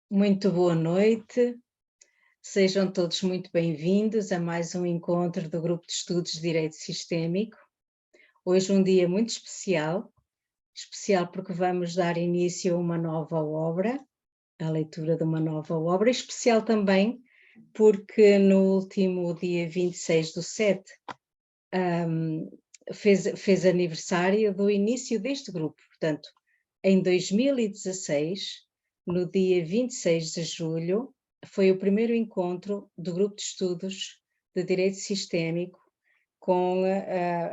Muito boa noite, sejam todos muito bem-vindos a mais um encontro do Grupo de Estudos de Direito Sistémico. Hoje um dia muito especial porque vamos dar início a uma nova obra, a leitura de uma nova obra, especial também porque no último dia 26/7 fez aniversário do início deste grupo, portanto, em 2016, no dia 26 de julho, foi o primeiro encontro do Grupo de Estudos de Direito Sistémico com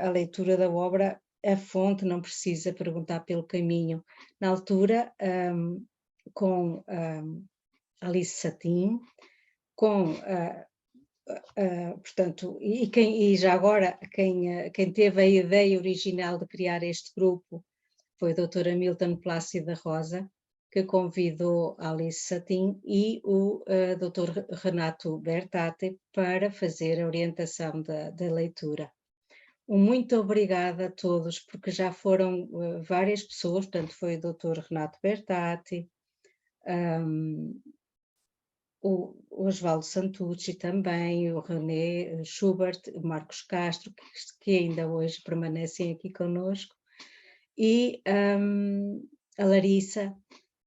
a leitura da obra A Fonte Não Precisa Perguntar pelo Caminho. Na altura, com Alice Satin, com portanto, e já agora, quem teve a ideia original de criar este grupo foi a doutora Milton Plácido da Rosa, que convidou Alice Satin e o doutor Renato Bertati para fazer a orientação da leitura. Muito obrigada a todos, porque já foram várias pessoas, portanto foi o doutor Renato Bertati, o Osvaldo Santucci também, o René Schubert, o Marcos Castro, que ainda hoje permanecem aqui conosco, e a Larissa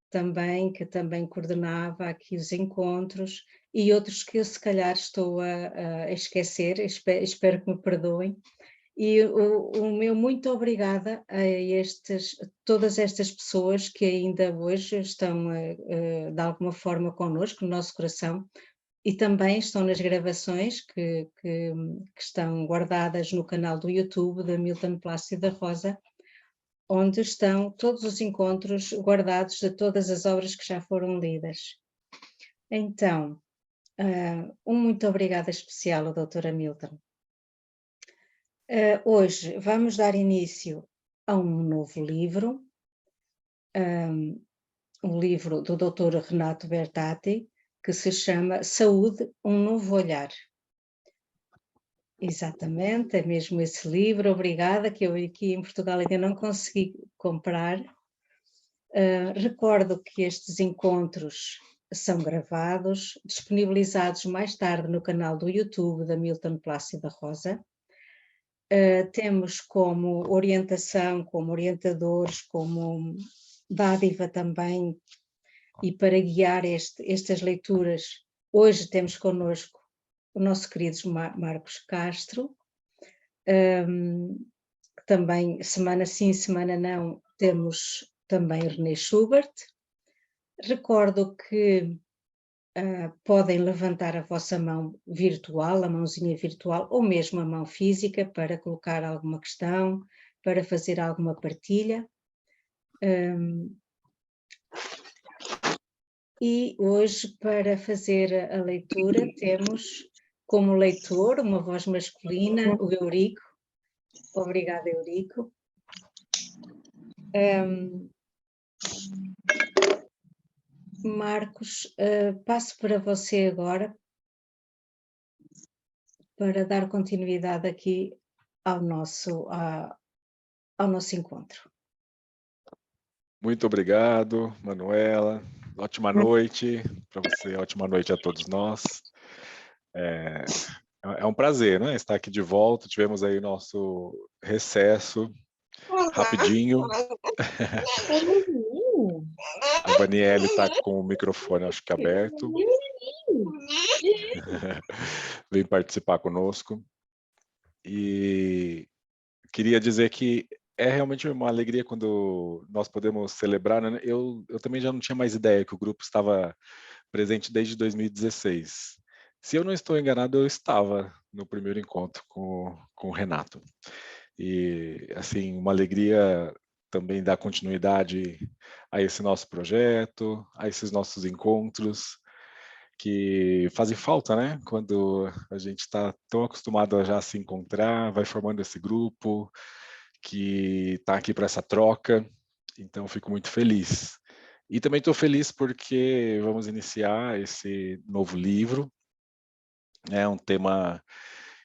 também, que também coordenava aqui os encontros, e outros que eu se calhar estou a esquecer, espero que me perdoem. E o meu muito obrigada a todas estas pessoas que ainda hoje estão de alguma forma connosco, no nosso coração, e também estão nas gravações que estão guardadas no canal do YouTube da Milton Plácido da Rosa, onde estão todos os encontros guardados de todas as obras que já foram lidas. Então, muito obrigada especial ao Dr. Milton. Hoje vamos dar início a um novo livro, um livro do Dr. Renato Bertati, que se chama Saúde, um Novo Olhar. Exatamente, é mesmo esse livro, obrigada, que eu aqui em Portugal ainda não consegui comprar. Recordo que estes encontros são gravados, disponibilizados mais tarde no canal do YouTube da Milton Plácido da Rosa. Temos como orientação, como orientadores, como dádiva também, e para guiar estas leituras, hoje temos connosco o nosso querido Marcos Castro, também semana sim, semana não, temos também René Schubert. Recordo que podem levantar a vossa mão virtual, a mãozinha virtual, ou mesmo a mão física, para colocar alguma questão, para fazer alguma partilha. E hoje, para fazer a leitura, temos como leitor uma voz masculina, o Eurico. Obrigada, Eurico. Marcos, passo para você agora para dar continuidade aqui ao nosso encontro. Muito obrigado, Manuela. Ótima noite para você, ótima noite a todos nós. É um prazer, né, estar aqui de volta. Tivemos aí nosso recesso rapidinho. A Vaniele está com o microfone, acho que aberto. Vem participar conosco. E queria dizer que é realmente uma alegria quando nós podemos celebrar, né? Eu também já não tinha mais ideia que o grupo estava presente desde 2016. Se eu não estou enganado, eu estava no primeiro encontro com o Renato. E, assim, uma alegria também dar continuidade a esse nosso projeto, a esses nossos encontros, que fazem falta, né? Quando a gente está tão acostumado a já se encontrar, vai formando esse grupo, que está aqui para essa troca, então fico muito feliz. E também estou feliz porque vamos iniciar esse novo livro, é um tema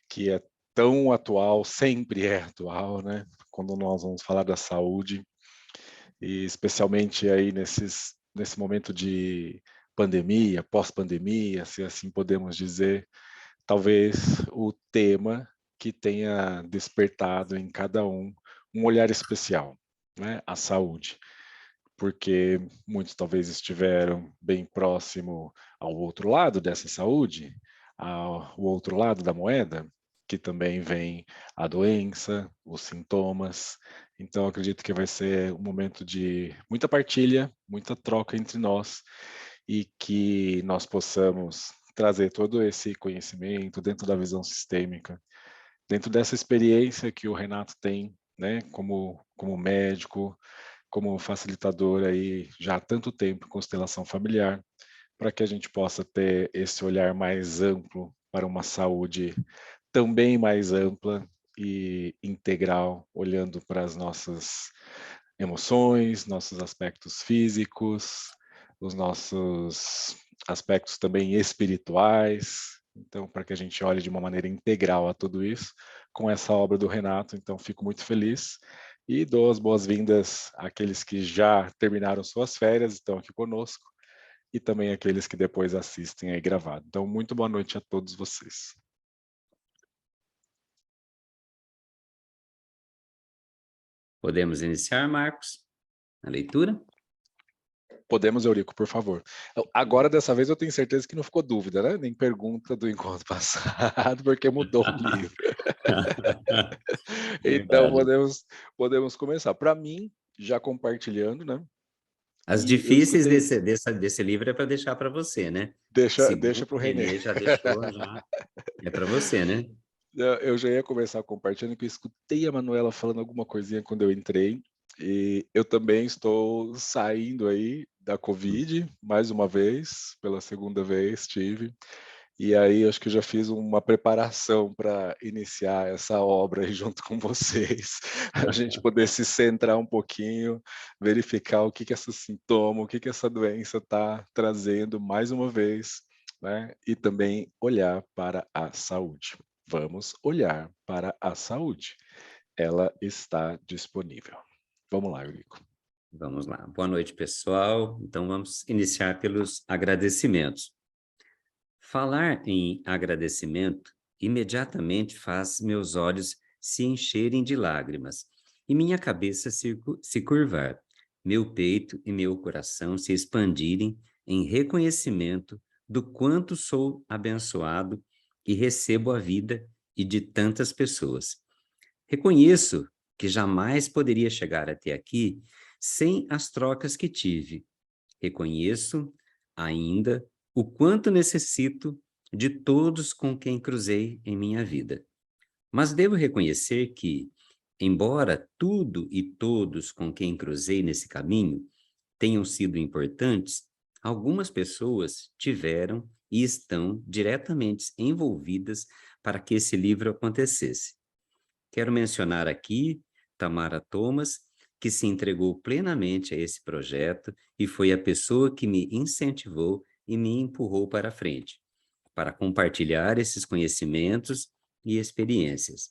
que é tão atual, sempre é atual, né? Quando nós vamos falar da saúde, e especialmente aí nesse momento de pandemia, pós-pandemia, se assim podemos dizer, talvez o tema que tenha despertado em cada um olhar especial, né? A saúde, porque muitos talvez estiveram bem próximo ao outro lado dessa saúde, ao outro lado da moeda, que também vem a doença, os sintomas. Então, acredito que vai ser um momento de muita partilha, muita troca entre nós e que nós possamos trazer todo esse conhecimento dentro da visão sistêmica, dentro dessa experiência que o Renato tem, né, como médico, como facilitador aí já há tanto tempo em constelação familiar, para que a gente possa ter esse olhar mais amplo para uma saúde também mais ampla e integral, olhando para as nossas emoções, nossos aspectos físicos, os nossos aspectos também espirituais. Então, para que a gente olhe de uma maneira integral a tudo isso, com essa obra do Renato. Então, fico muito feliz e dou as boas-vindas àqueles que já terminaram suas férias, estão aqui conosco, e também àqueles que depois assistem aí gravado. Então, muito boa noite a todos vocês. Podemos iniciar, Marcos, a leitura? Podemos, Eurico, por favor. Agora, dessa vez, eu tenho certeza que não ficou dúvida, né? Nem pergunta do encontro passado, porque mudou o livro. Então, podemos começar. Para mim, já compartilhando, né? As E eu difíceis escutei... desse livro é para deixar para você, né? Deixa Segundo para o o Renê. Renê já deixou, já é para você, né? Eu já ia começar compartilhando que eu escutei a Manuela falando alguma coisinha quando eu entrei, e eu também estou saindo aí da Covid, mais uma vez, pela segunda vez tive, e aí acho que eu já fiz uma preparação para iniciar essa obra aí junto com vocês, a gente poder se centrar um pouquinho, verificar o que que esse sintoma, o que que essa doença está trazendo mais uma vez, né? E também olhar para a saúde. Vamos olhar para a saúde. Ela está disponível. Vamos lá, Eurico. Vamos lá. Boa noite, pessoal. Então, vamos iniciar pelos agradecimentos. Falar em agradecimento imediatamente faz meus olhos se encherem de lágrimas e minha cabeça se curvar, meu peito e meu coração se expandirem em reconhecimento do quanto sou abençoado e recebo a vida e de tantas pessoas. Reconheço que jamais poderia chegar até aqui sem as trocas que tive. Reconheço ainda o quanto necessito de todos com quem cruzei em minha vida. Mas devo reconhecer que, embora tudo e todos com quem cruzei nesse caminho tenham sido importantes, algumas pessoas tiveram e estão diretamente envolvidas para que esse livro acontecesse. Quero mencionar aqui Tamara Thomas, que se entregou plenamente a esse projeto e foi a pessoa que me incentivou e me empurrou para frente, para compartilhar esses conhecimentos e experiências.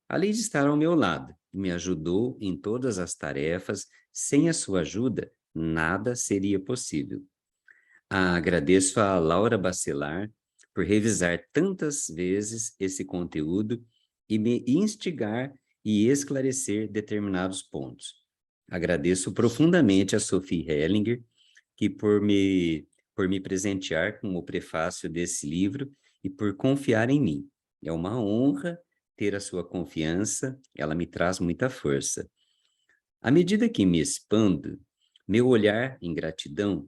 Além de estar ao meu lado, me ajudou em todas as tarefas, sem a sua ajuda, nada seria possível. Agradeço a Laura Bacelar por revisar tantas vezes esse conteúdo e me instigar e esclarecer determinados pontos. Agradeço profundamente a Sophie Hellinger, que por me presentear com o prefácio desse livro e por confiar em mim. É uma honra ter a sua confiança, ela me traz muita força. À medida que me expando, meu olhar em gratidão,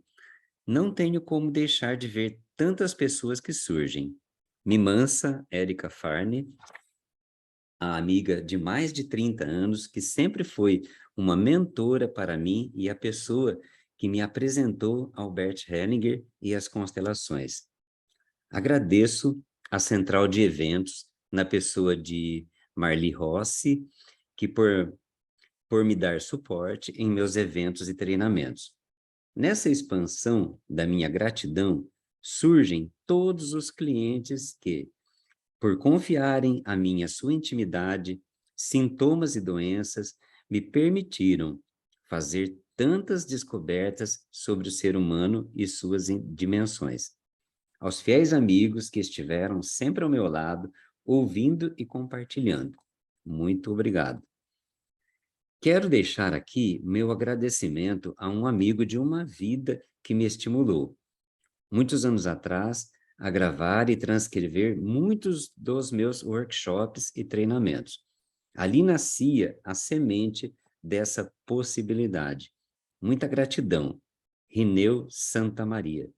não tenho como deixar de ver tantas pessoas que surgem. Mimansa Érica Farney, a amiga de mais de 30 anos, que sempre foi uma mentora para mim e a pessoa que me apresentou Albert Hellinger e as constelações. Agradeço a central de eventos, na pessoa de Marli Rossi, que por me dar suporte em meus eventos e treinamentos. Nessa expansão da minha gratidão, surgem todos os clientes que, por confiarem a mim a sua intimidade, sintomas e doenças, me permitiram fazer tantas descobertas sobre o ser humano e suas dimensões. Aos fiéis amigos que estiveram sempre ao meu lado, ouvindo e compartilhando. Muito obrigado. Quero deixar aqui meu agradecimento a um amigo de uma vida que me estimulou, muitos anos atrás, a gravar e transcrever muitos dos meus workshops e treinamentos. Ali nascia a semente dessa possibilidade. Muita gratidão. Rineu Santa Maria.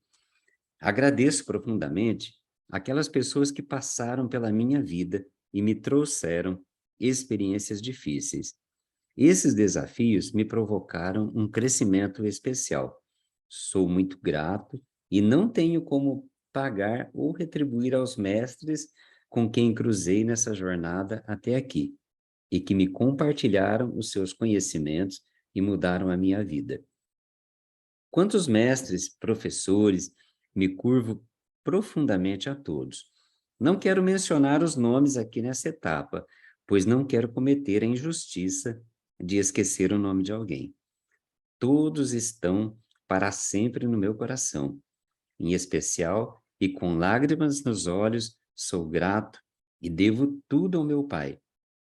Agradeço profundamente aquelas pessoas que passaram pela minha vida e me trouxeram experiências difíceis. Esses desafios me provocaram um crescimento especial. Sou muito grato e não tenho como pagar ou retribuir aos mestres com quem cruzei nessa jornada até aqui e que me compartilharam os seus conhecimentos e mudaram a minha vida. Quantos mestres, professores, me curvo profundamente a todos. Não quero mencionar os nomes aqui nessa etapa, pois não quero cometer a injustiça de esquecer o nome de alguém. Todos estão para sempre no meu coração. Em especial, e com lágrimas nos olhos, sou grato e devo tudo ao meu pai,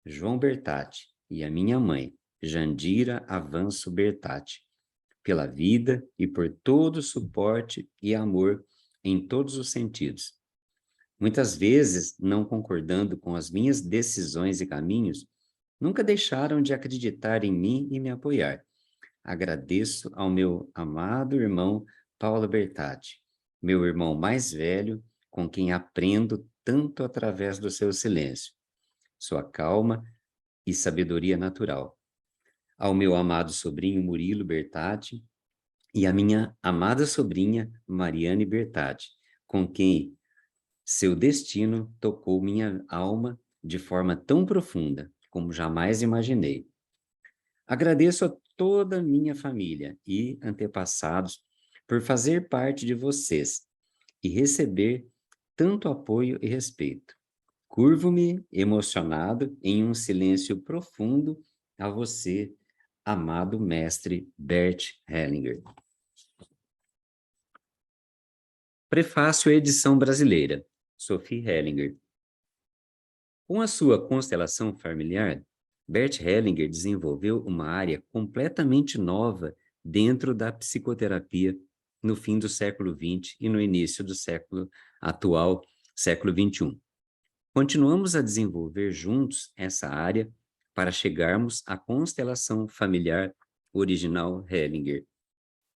João Bertatti, e à minha mãe, Jandira Avanço Bertatti, pela vida e por todo o suporte e amor em todos os sentidos. Muitas vezes, não concordando com as minhas decisões e caminhos, nunca deixaram de acreditar em mim e me apoiar. Agradeço ao meu amado irmão Paulo Bertatti, meu irmão mais velho, com quem aprendo tanto através do seu silêncio, sua calma e sabedoria natural. Ao meu amado sobrinho Murilo Bertatti e à minha amada sobrinha Mariane Bertatti, com quem seu destino tocou minha alma de forma tão profunda como jamais imaginei. Agradeço a toda a minha família e antepassados por fazer parte de vocês e receber tanto apoio e respeito. Curvo-me emocionado em um silêncio profundo a você, amado mestre Bert Hellinger. Prefácio à edição brasileira, Sophie Hellinger. Com a sua constelação familiar, Bert Hellinger desenvolveu uma área completamente nova dentro da psicoterapia no fim do século XX e no início do século atual, século XXI. Continuamos a desenvolver juntos essa área para chegarmos à constelação familiar original Hellinger.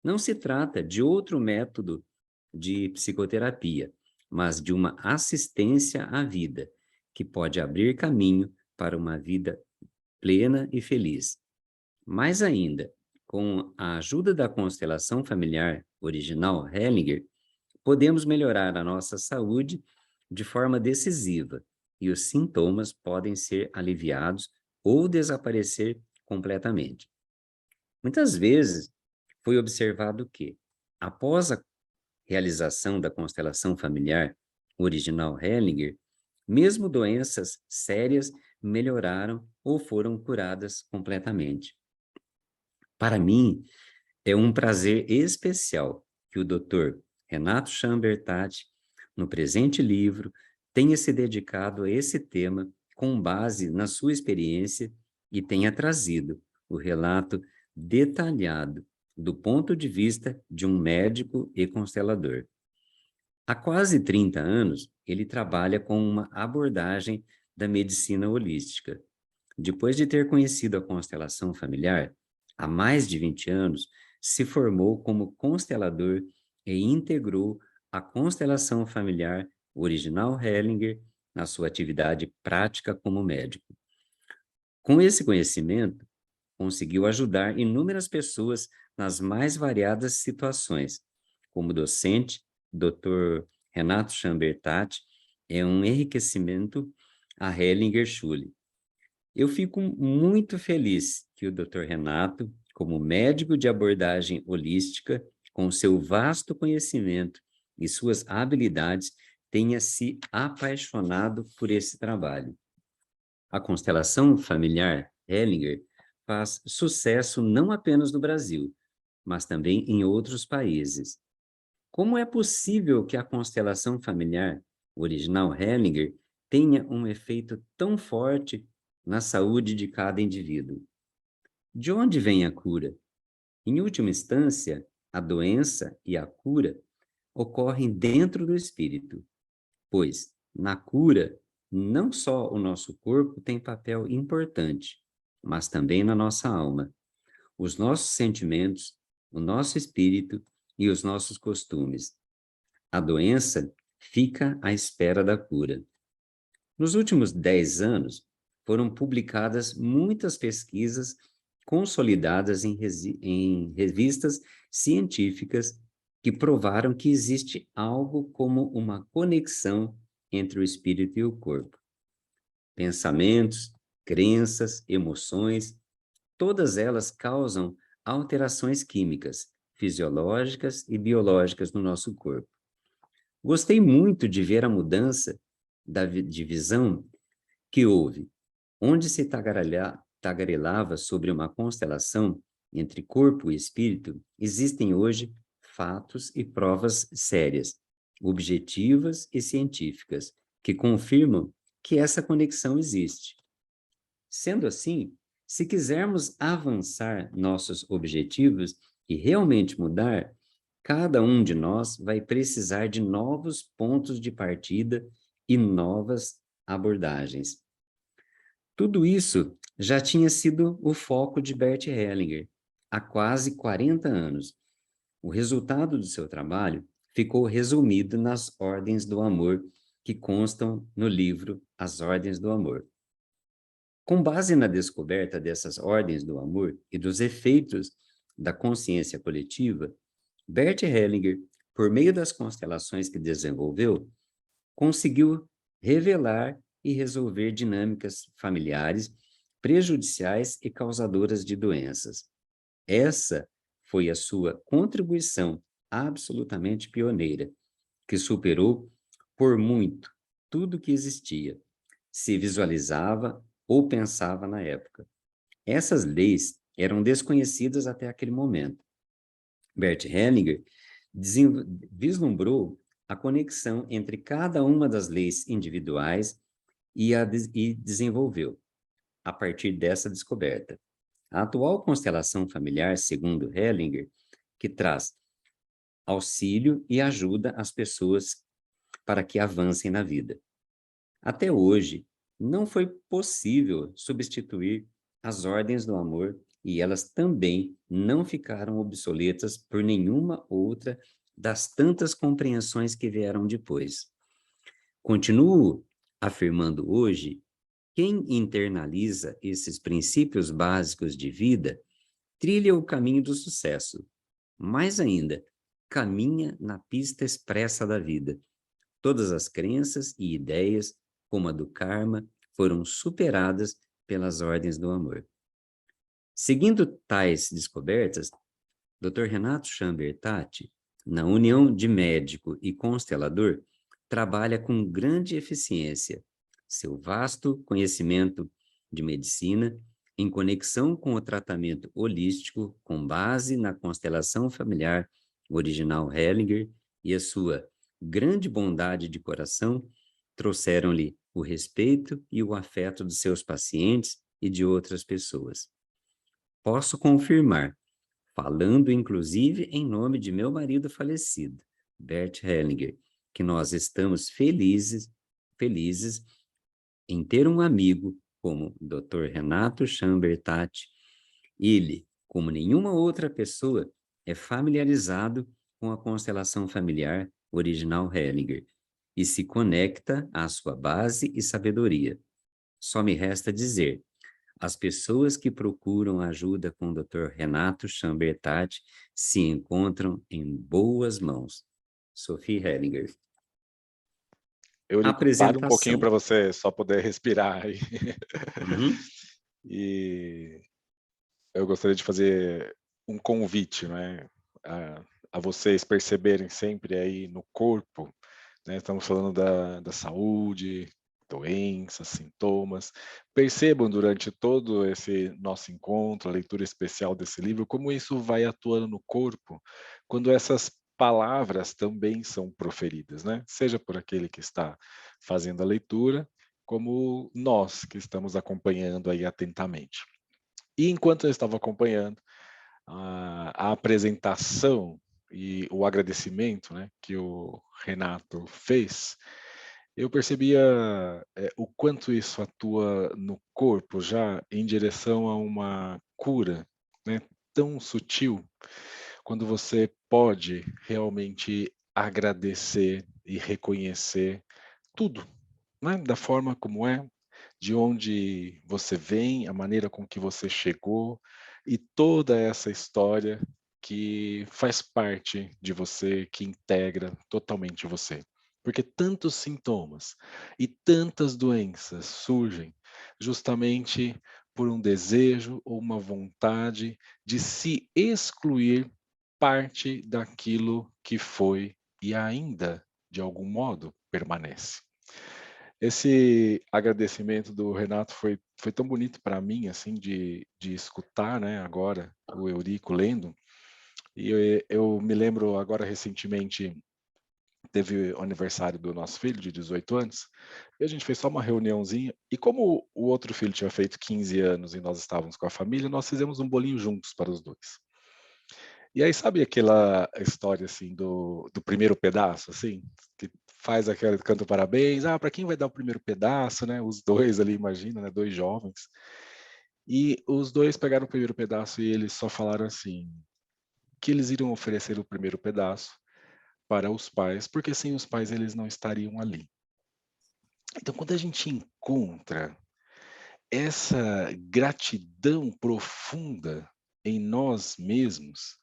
Não se trata de outro método de psicoterapia, mas de uma assistência à vida, que pode abrir caminho para uma vida plena e feliz. Mais ainda, com a ajuda da constelação familiar original Hellinger, podemos melhorar a nossa saúde de forma decisiva e os sintomas podem ser aliviados ou desaparecer completamente. Muitas vezes foi observado que, após a realização da constelação familiar original Hellinger, mesmo doenças sérias melhoraram ou foram curadas completamente. Para mim, é um prazer especial que o Dr. Renato Chambertati, no presente livro, tenha se dedicado a esse tema com base na sua experiência e tenha trazido o relato detalhado do ponto de vista de um médico e constelador. Há quase 30 anos, ele trabalha com uma abordagem da medicina holística. Depois de ter conhecido a constelação familiar, há mais de 20 anos, se formou como constelador e integrou a constelação familiar original Hellinger na sua atividade prática como médico. Com esse conhecimento, conseguiu ajudar inúmeras pessoas nas mais variadas situações. Como docente, Dr. Renato Chambertati é um enriquecimento a Hellinger Schule. Eu fico muito feliz que o Dr. Renato, como médico de abordagem holística, com seu vasto conhecimento e suas habilidades, tenha se apaixonado por esse trabalho. A constelação familiar Hellinger faz sucesso não apenas no Brasil, mas também em outros países. Como é possível que a constelação familiar original Hellinger tenha um efeito tão forte na saúde de cada indivíduo? De onde vem a cura? Em última instância, a doença e a cura ocorrem dentro do espírito, pois, na cura, não só o nosso corpo tem papel importante, mas também na nossa alma, os nossos sentimentos, o nosso espírito e os nossos costumes. A doença fica à espera da cura. Nos últimos 10 anos, foram publicadas muitas pesquisas consolidadas em revistas científicas que provaram que existe algo como uma conexão entre o espírito e o corpo. Pensamentos, crenças, emoções, todas elas causam alterações químicas, fisiológicas e biológicas no nosso corpo. Gostei muito de ver a mudança de visão que houve, onde se tagarelava sobre uma constelação entre corpo e espírito. Existem hoje fatos e provas sérias, objetivas e científicas, que confirmam que essa conexão existe. Sendo assim, se quisermos avançar nossos objetivos e realmente mudar, cada um de nós vai precisar de novos pontos de partida e novas abordagens. Tudo isso já tinha sido o foco de Bert Hellinger há quase 40 anos. O resultado do seu trabalho ficou resumido nas Ordens do Amor, que constam no livro As Ordens do Amor. Com base na descoberta dessas ordens do amor e dos efeitos da consciência coletiva, Bert Hellinger, por meio das constelações que desenvolveu, conseguiu revelar e resolver dinâmicas familiares prejudiciais e causadoras de doenças. Essa foi a sua contribuição absolutamente pioneira, que superou por muito tudo que existia, se visualizava ou pensava na época. Essas leis eram desconhecidas até aquele momento. Bert Hellinger vislumbrou a conexão entre cada uma das leis individuais e desenvolveu, a partir dessa descoberta, a atual constelação familiar, segundo Hellinger, que traz auxílio e ajuda às pessoas para que avancem na vida. Até hoje, não foi possível substituir as ordens do amor e elas também não ficaram obsoletas por nenhuma outra das tantas compreensões que vieram depois. Continuo afirmando hoje, quem internaliza esses princípios básicos de vida trilha o caminho do sucesso. Mais ainda, caminha na pista expressa da vida. Todas as crenças e ideias, como a do karma, foram superadas pelas ordens do amor. Seguindo tais descobertas, Dr. Renato Chambertati, na união de médico e constelador, trabalha com grande eficiência. Seu vasto conhecimento de medicina, em conexão com o tratamento holístico, com base na constelação familiar original Hellinger e a sua grande bondade de coração, trouxeram-lhe o respeito e o afeto dos seus pacientes e de outras pessoas. Posso confirmar, falando inclusive em nome de meu marido falecido, Bert Hellinger, que nós estamos felizes em ter um amigo como Dr. Renato Chambertati. Ele, como nenhuma outra pessoa, é familiarizado com a constelação familiar original Hellinger e se conecta à sua base e sabedoria. Só me resta dizer, as pessoas que procuram ajuda com o Dr. Renato Chambertati se encontram em boas mãos. Sophie Hellinger. Paro um pouquinho para você só poder respirar aí. Uhum. E eu gostaria de fazer um convite, né, a vocês perceberem sempre aí no corpo, né, estamos falando da saúde, doenças, sintomas. Percebam durante todo esse nosso encontro, a leitura especial desse livro, como isso vai atuando no corpo, quando essas palavras também são proferidas, né? Seja por aquele que está fazendo a leitura, como nós que estamos acompanhando aí atentamente. E enquanto eu estava acompanhando a apresentação e o agradecimento, né, que o Renato fez, eu percebia o quanto isso atua no corpo já em direção a uma cura, né, tão sutil, quando você pode realmente agradecer e reconhecer tudo, né, da forma como é, de onde você vem, a maneira com que você chegou e toda essa história que faz parte de você, que integra totalmente você. Porque tantos sintomas e tantas doenças surgem justamente por um desejo ou uma vontade de se excluir parte daquilo que foi e ainda, de algum modo, permanece. Esse agradecimento do Renato foi tão bonito para mim, assim, de escutar, né, agora o Eurico lendo, e eu me lembro agora recentemente, teve o aniversário do nosso filho de 18 anos, e a gente fez só uma reuniãozinha, e como o outro filho tinha feito 15 anos e nós estávamos com a família, nós fizemos um bolinho juntos para os dois. E aí sabe aquela história, assim, do primeiro pedaço, assim? Que faz aquele canto parabéns, para quem vai dar o primeiro pedaço, né? Os dois ali, imagina, né? 2 jovens. E os 2 pegaram o primeiro pedaço e eles só falaram assim, que eles iriam oferecer o primeiro pedaço para os pais, porque sem os pais eles não estariam ali. Então quando a gente encontra essa gratidão profunda em nós mesmos,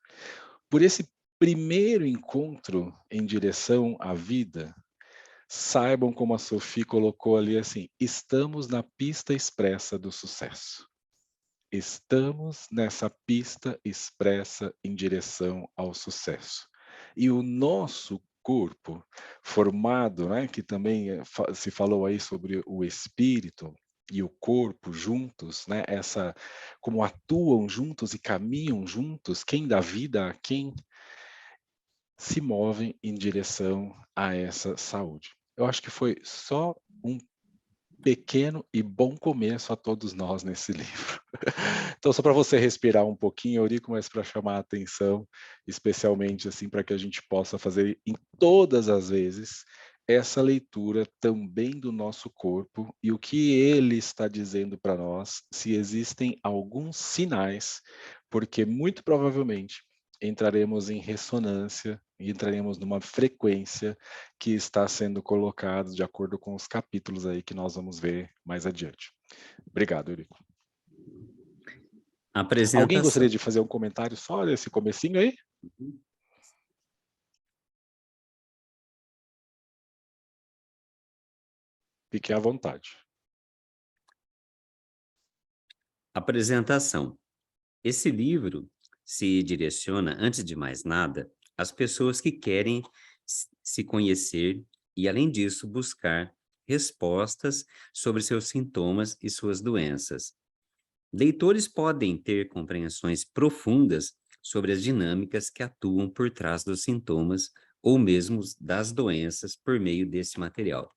por esse primeiro encontro em direção à vida, saibam como a Sophie colocou ali assim: estamos na pista expressa do sucesso. Estamos nessa pista expressa em direção ao sucesso. E o nosso corpo formado, né, que também se falou aí sobre o espírito e o corpo juntos, né, essa como atuam juntos e caminham juntos, quem dá vida a quem, se movem em direção a essa saúde. Eu acho que foi só um pequeno e bom começo a todos nós nesse livro. Então, só para você respirar um pouquinho, Eurico, mas para chamar a atenção, especialmente assim, para que a gente possa fazer em todas as vezes essa leitura também do nosso corpo e o que ele está dizendo para nós, se existem alguns sinais, porque muito provavelmente entraremos em ressonância e entraremos numa frequência que está sendo colocada de acordo com os capítulos aí que nós vamos ver mais adiante. Obrigado, Eurico. Alguém gostaria Apresentação. de fazer um comentário só desse comecinho aí? Fique à vontade. Apresentação. Esse livro se direciona, antes de mais nada, às pessoas que querem se conhecer e, além disso, buscar respostas sobre seus sintomas e suas doenças. Leitores podem ter compreensões profundas sobre as dinâmicas que atuam por trás dos sintomas ou mesmo das doenças por meio desse material.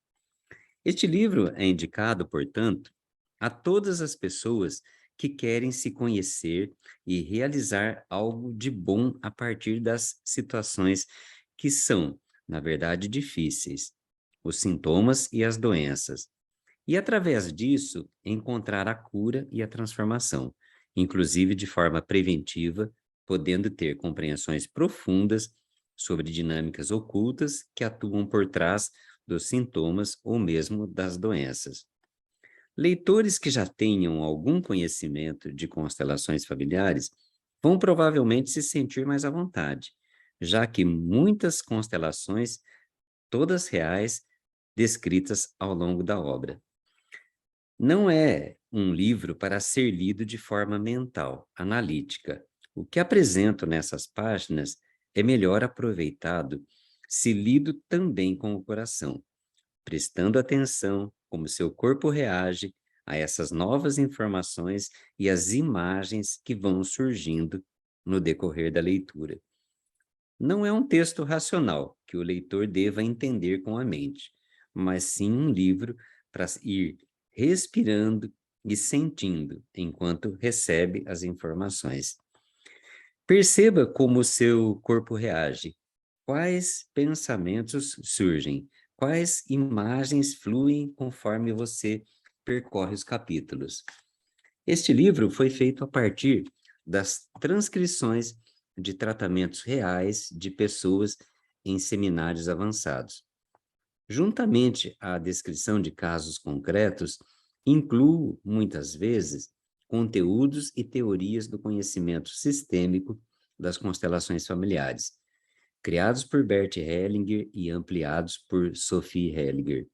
Este livro é indicado, portanto, a todas as pessoas que querem se conhecer e realizar algo de bom a partir das situações que são, na verdade, difíceis, os sintomas e as doenças. E, através disso, encontrar a cura e a transformação, inclusive de forma preventiva, podendo ter compreensões profundas sobre dinâmicas ocultas que atuam por trás dos sintomas ou mesmo das doenças. Leitores que já tenham algum conhecimento de constelações familiares vão provavelmente se sentir mais à vontade, já que muitas constelações, todas reais, descritas ao longo da obra. Não é um livro para ser lido de forma mental, analítica. O que apresento nessas páginas é melhor aproveitado se lido também com o coração, prestando atenção, como seu corpo reage a essas novas informações e as imagens que vão surgindo no decorrer da leitura. Não é um texto racional que o leitor deva entender com a mente, mas sim um livro para ir respirando e sentindo enquanto recebe as informações. Perceba como o seu corpo reage, quais pensamentos surgem, quais imagens fluem conforme você percorre os capítulos. Este livro foi feito a partir das transcrições de tratamentos reais de pessoas em seminários avançados. Juntamente à descrição de casos concretos, incluo, muitas vezes, conteúdos e teorias do conhecimento sistêmico das constelações familiares, criados por Bert Hellinger e ampliados por Sophie Hellinger.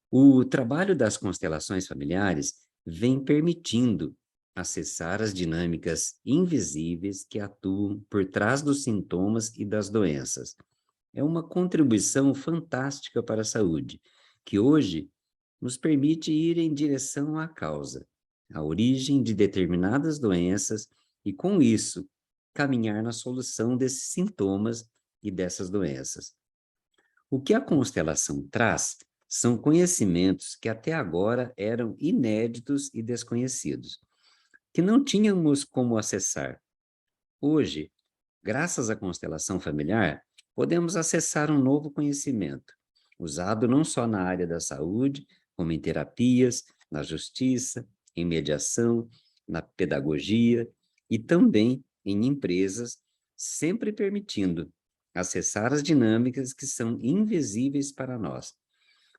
O trabalho das constelações familiares vem permitindo acessar as dinâmicas invisíveis que atuam por trás dos sintomas e das doenças. É uma contribuição fantástica para a saúde, que hoje nos permite ir em direção à causa, à origem de determinadas doenças e, com isso, caminhar na solução desses sintomas e dessas doenças. O que a constelação traz são conhecimentos que até agora eram inéditos e desconhecidos, que não tínhamos como acessar. Hoje, graças à constelação familiar, podemos acessar um novo conhecimento, usado não só na área da saúde, como em terapias, na justiça, em mediação, na pedagogia e também em empresas, sempre permitindo acessar as dinâmicas que são invisíveis para nós,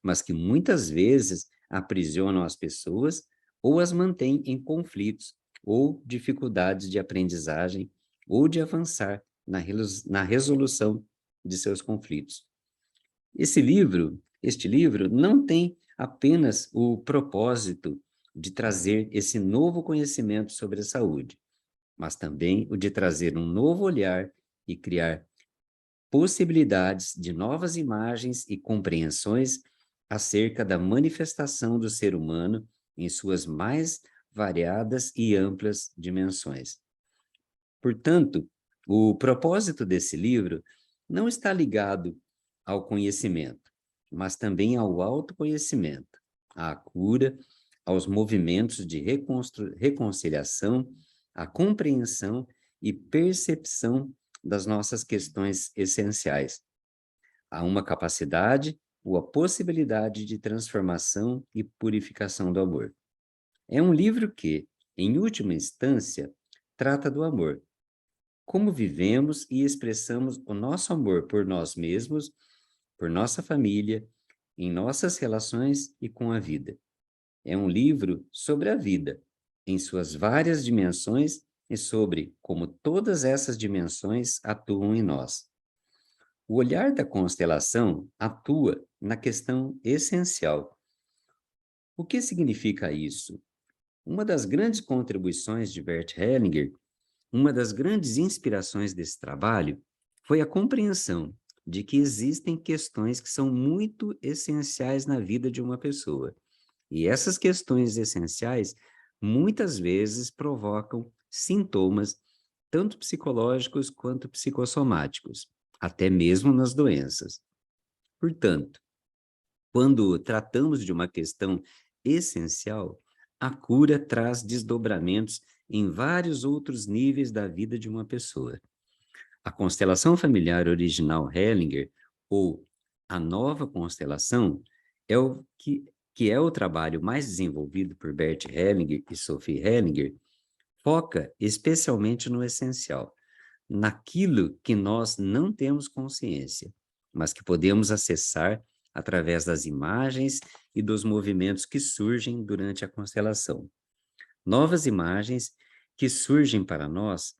mas que muitas vezes aprisionam as pessoas ou as mantêm em conflitos ou dificuldades de aprendizagem ou de avançar na resolução de seus conflitos. Este livro não tem apenas o propósito de trazer esse novo conhecimento sobre a saúde, mas também o de trazer um novo olhar e criar possibilidades de novas imagens e compreensões acerca da manifestação do ser humano em suas mais variadas e amplas dimensões. Portanto, o propósito desse livro não está ligado ao conhecimento, mas também ao autoconhecimento, à cura, aos movimentos de reconciliação, à compreensão e percepção das nossas questões essenciais. Há uma capacidade ou a possibilidade de transformação e purificação do amor. É um livro que, em última instância, trata do amor. Como vivemos e expressamos o nosso amor por nós mesmos, por nossa família, em nossas relações e com a vida. É um livro sobre a vida, em suas várias dimensões e sobre como todas essas dimensões atuam em nós. O olhar da constelação atua na questão essencial. O que significa isso? Uma das grandes contribuições de Bert Hellinger, uma das grandes inspirações desse trabalho, foi a compreensão de que existem questões que são muito essenciais na vida de uma pessoa. E essas questões essenciais muitas vezes provocam sintomas, tanto psicológicos quanto psicossomáticos, até mesmo nas doenças. Portanto, quando tratamos de uma questão essencial, a cura traz desdobramentos em vários outros níveis da vida de uma pessoa. A constelação familiar original Hellinger, ou a nova constelação, é o que é o trabalho mais desenvolvido por Bert Hellinger e Sophie Hellinger, foca especialmente no essencial, naquilo que nós não temos consciência, mas que podemos acessar através das imagens e dos movimentos que surgem durante a constelação. Novas imagens que surgem para nós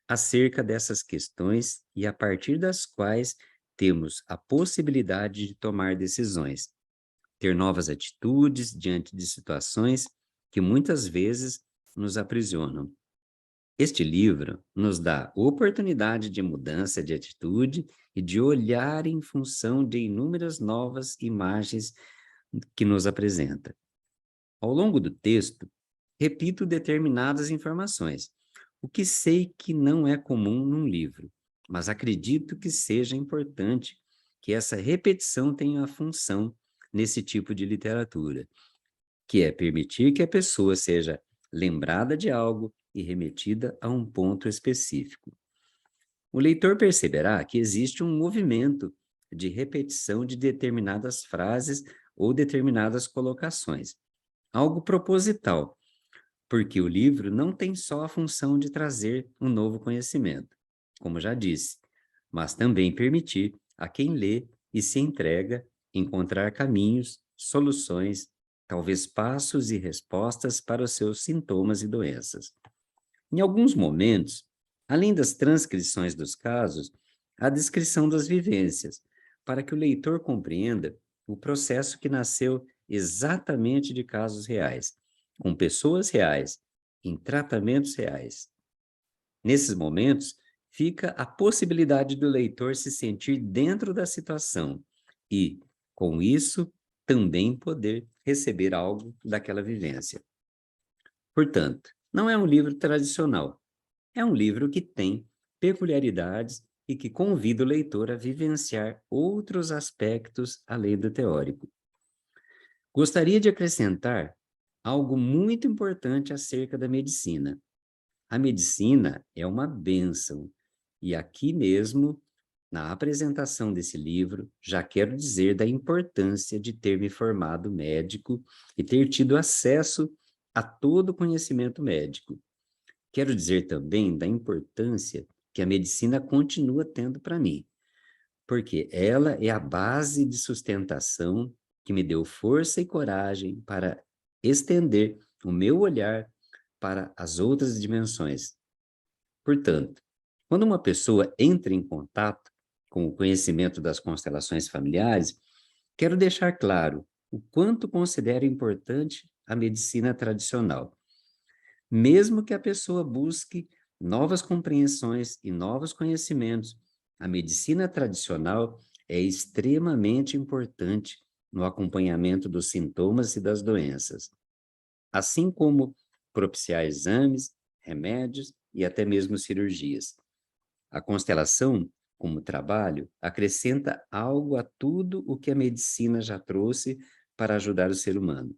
acerca dessas questões e a partir das quais temos a possibilidade de tomar decisões, ter novas atitudes diante de situações que muitas vezes nos aprisionam. Este livro nos dá oportunidade de mudança de atitude e de olhar em função de inúmeras novas imagens que nos apresenta. Ao longo do texto, repito determinadas informações, o que sei que não é comum num livro, mas acredito que seja importante que essa repetição tenha a função nesse tipo de literatura, que é permitir que a pessoa seja lembrada de algo e remetida a um ponto específico. O leitor perceberá que existe um movimento de repetição de determinadas frases ou determinadas colocações, algo proposital, porque o livro não tem só a função de trazer um novo conhecimento, como já disse, mas também permitir a quem lê e se entrega encontrar caminhos, soluções, talvez passos e respostas para os seus sintomas e doenças. Em alguns momentos, além das transcrições dos casos, há descrição das vivências, para que o leitor compreenda o processo que nasceu exatamente de casos reais, com pessoas reais, em tratamentos reais. Nesses momentos, fica a possibilidade do leitor se sentir dentro da situação e, com isso, também poder receber algo daquela vivência. Portanto, não é um livro tradicional, é um livro que tem peculiaridades e que convida o leitor a vivenciar outros aspectos além do teórico. Gostaria de acrescentar algo muito importante acerca da medicina. A medicina é uma bênção, e aqui mesmo, na apresentação desse livro, já quero dizer da importância de ter me formado médico e ter tido acesso a todo o conhecimento médico. Quero dizer também da importância que a medicina continua tendo para mim, porque ela é a base de sustentação que me deu força e coragem para estender o meu olhar para as outras dimensões. Portanto, quando uma pessoa entra em contato com o conhecimento das constelações familiares, quero deixar claro o quanto considero importante a medicina tradicional. Mesmo que a pessoa busque novas compreensões e novos conhecimentos, a medicina tradicional é extremamente importante no acompanhamento dos sintomas e das doenças, assim como propiciar exames, remédios e até mesmo cirurgias. A constelação, como trabalho, acrescenta algo a tudo o que a medicina já trouxe para ajudar o ser humano.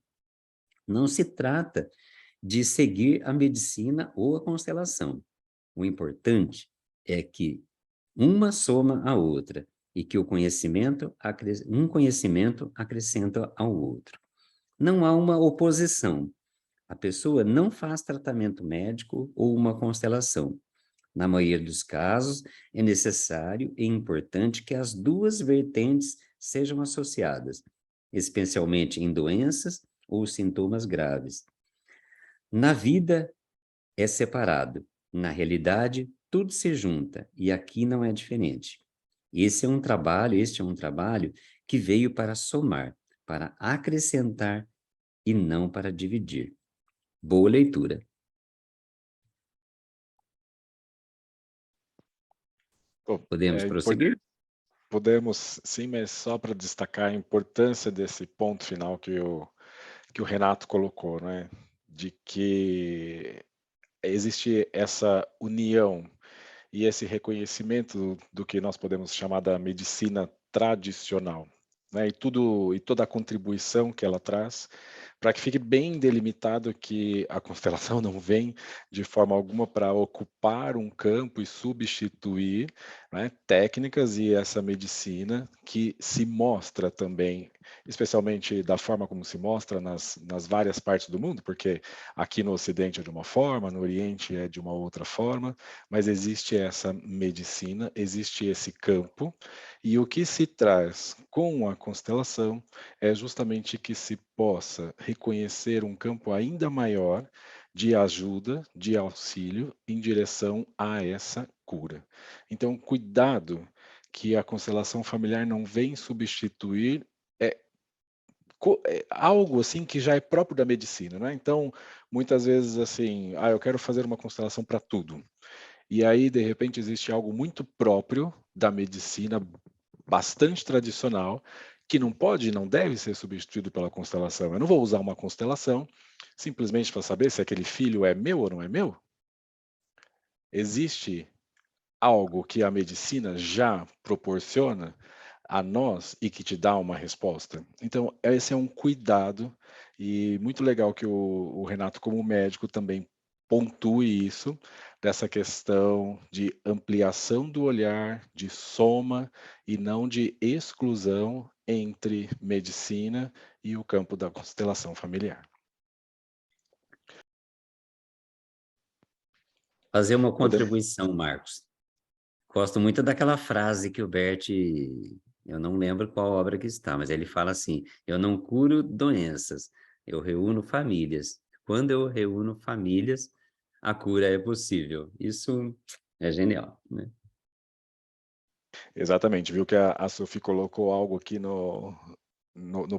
Não se trata de seguir a medicina ou a constelação. O importante é que uma soma a outra e que um conhecimento acrescenta ao outro. Não há uma oposição. A pessoa não faz tratamento médico ou uma constelação. Na maioria dos casos, é necessário e importante que as duas vertentes sejam associadas, especialmente em doenças ou sintomas graves. Na vida é separado, na realidade tudo se junta e aqui não é diferente. Este é um trabalho que veio para somar, para acrescentar e não para dividir. Boa leitura. Bom, Podemos prosseguir? podemos sim, mas só para destacar a importância desse ponto final que o Renato colocou, né? De que existe essa união e esse reconhecimento do que nós podemos chamar da medicina tradicional, né? E toda a contribuição que ela traz, para que fique bem delimitado que a constelação não vem de forma alguma para ocupar um campo e substituir, né, técnicas e essa medicina que se mostra também, especialmente da forma como se mostra nas várias partes do mundo, porque aqui no Ocidente é de uma forma, no Oriente é de uma outra forma, mas existe essa medicina, existe esse campo, e o que se traz com a constelação é justamente que se possa reconhecer um campo ainda maior de ajuda, de auxílio em direção a essa cura. Então, cuidado que a constelação familiar não vem substituir algo assim que já é próprio da medicina, né? Então, muitas vezes assim, eu quero fazer uma constelação para tudo. E aí, de repente, existe algo muito próprio da medicina, bastante tradicional, que não pode e não deve ser substituído pela constelação. Eu não vou usar uma constelação simplesmente para saber se aquele filho é meu ou não é meu. Existe algo que a medicina já proporciona a nós e que te dá uma resposta. Então, esse é um cuidado e muito legal que o Renato, como médico, também pontue isso, dessa questão de ampliação do olhar, de soma e não de exclusão entre medicina e o campo da constelação familiar. Fazer uma Podemos? contribuição, Marcos. Gosto muito daquela frase que o Bert, eu não lembro qual obra que está, mas ele fala assim: eu não curo doenças, eu reúno famílias. Quando eu reúno famílias, a cura é possível. Isso é genial, né? Exatamente, viu que a Sophie colocou algo aqui no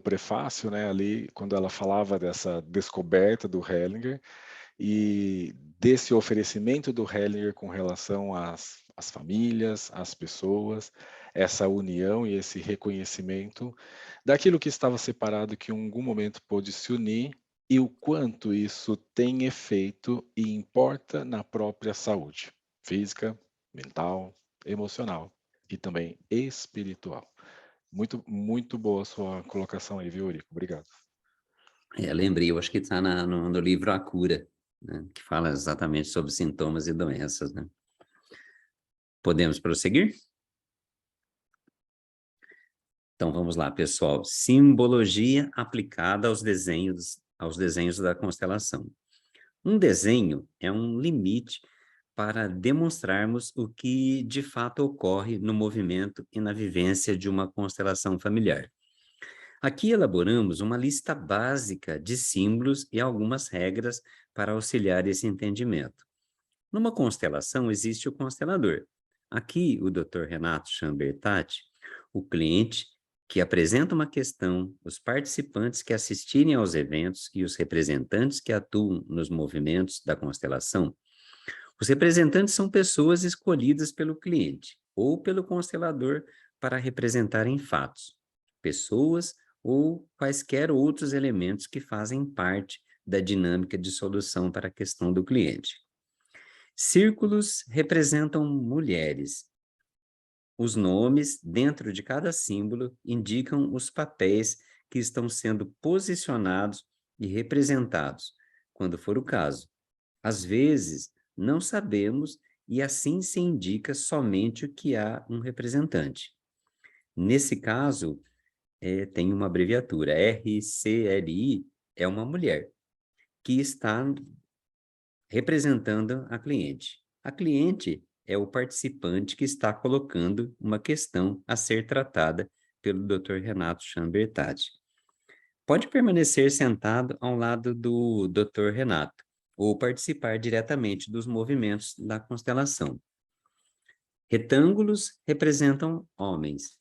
prefácio, né, ali, quando ela falava dessa descoberta do Hellinger e desse oferecimento do Hellinger com relação às famílias, às pessoas, essa união e esse reconhecimento daquilo que estava separado, que em algum momento pôde se unir, e o quanto isso tem efeito e importa na própria saúde física, mental, emocional e também espiritual. Muito, muito boa a sua colocação aí, viu, Eurico? Obrigado. Lembrei, eu acho que está no livro A Cura, né? Que fala exatamente sobre sintomas e doenças, né? Podemos prosseguir? Então vamos lá, pessoal. Simbologia aplicada aos desenhos da constelação. Um desenho é um limite para demonstrarmos o que de fato ocorre no movimento e na vivência de uma constelação familiar. Aqui elaboramos uma lista básica de símbolos e algumas regras para auxiliar esse entendimento. Numa constelação existe o constelador. Aqui o Dr. Renato Chambertati, o cliente que apresenta uma questão, os participantes que assistirem aos eventos e os representantes que atuam nos movimentos da constelação. Os representantes são pessoas escolhidas pelo cliente ou pelo constelador para representarem fatos, pessoas ou quaisquer outros elementos que fazem parte da dinâmica de solução para a questão do cliente. Círculos representam mulheres. Os nomes dentro de cada símbolo indicam os papéis que estão sendo posicionados e representados, quando for o caso. Às vezes, não sabemos e assim se indica somente o que há um representante. Nesse caso, tem uma abreviatura, RCLI é uma mulher, que está representando a cliente. A cliente é o participante que está colocando uma questão a ser tratada pelo Dr. Renato Chambertati. Pode permanecer sentado ao lado do Dr. Renato ou participar diretamente dos movimentos da constelação. Retângulos representam homens.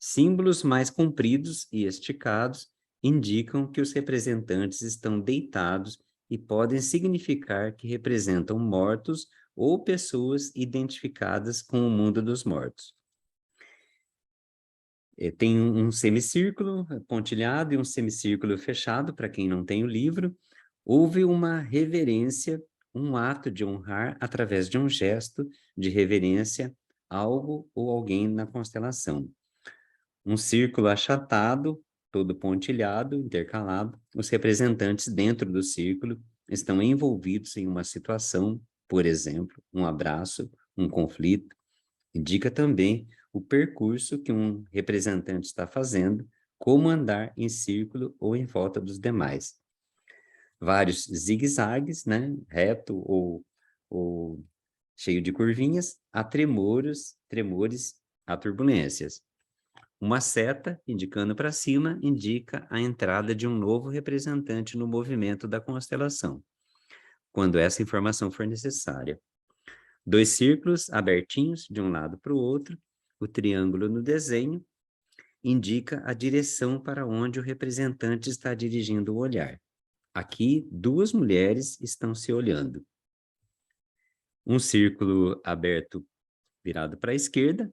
Símbolos mais compridos e esticados indicam que os representantes estão deitados e podem significar que representam mortos ou pessoas identificadas com o mundo dos mortos. Tem um semicírculo pontilhado e um semicírculo fechado, para quem não tem o livro. Houve uma reverência, um ato de honrar através de um gesto de reverência algo ou alguém na constelação. Um círculo achatado, todo pontilhado, intercalado. Os representantes dentro do círculo estão envolvidos em uma situação, por exemplo, um abraço, um conflito. Indica também o percurso que um representante está fazendo, como andar em círculo ou em volta dos demais. Vários zigue-zagues, né? Reto ou cheio de curvinhas, há tremores, há turbulências. Uma seta, indicando para cima, indica a entrada de um novo representante no movimento da constelação, quando essa informação for necessária. 2 círculos abertinhos de um lado para o outro, o triângulo no desenho indica a direção para onde o representante está dirigindo o olhar. Aqui, 2 mulheres estão se olhando. Um círculo aberto virado para a esquerda,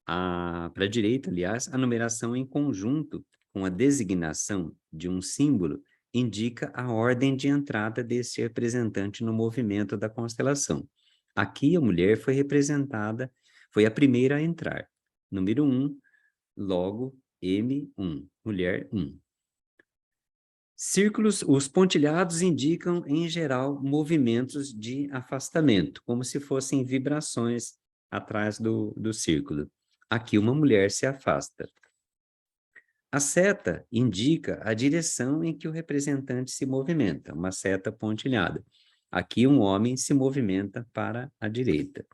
Para a direita, aliás, a numeração em conjunto com a designação de um símbolo indica a ordem de entrada desse representante no movimento da constelação. Aqui a mulher foi representada, foi a primeira a entrar. Número 1, logo M1, mulher 1. Círculos, os pontilhados indicam, em geral, movimentos de afastamento, como se fossem vibrações atrás do círculo. Aqui uma mulher se afasta. A seta indica a direção em que o representante se movimenta, uma seta pontilhada. Aqui um homem se movimenta para a direita.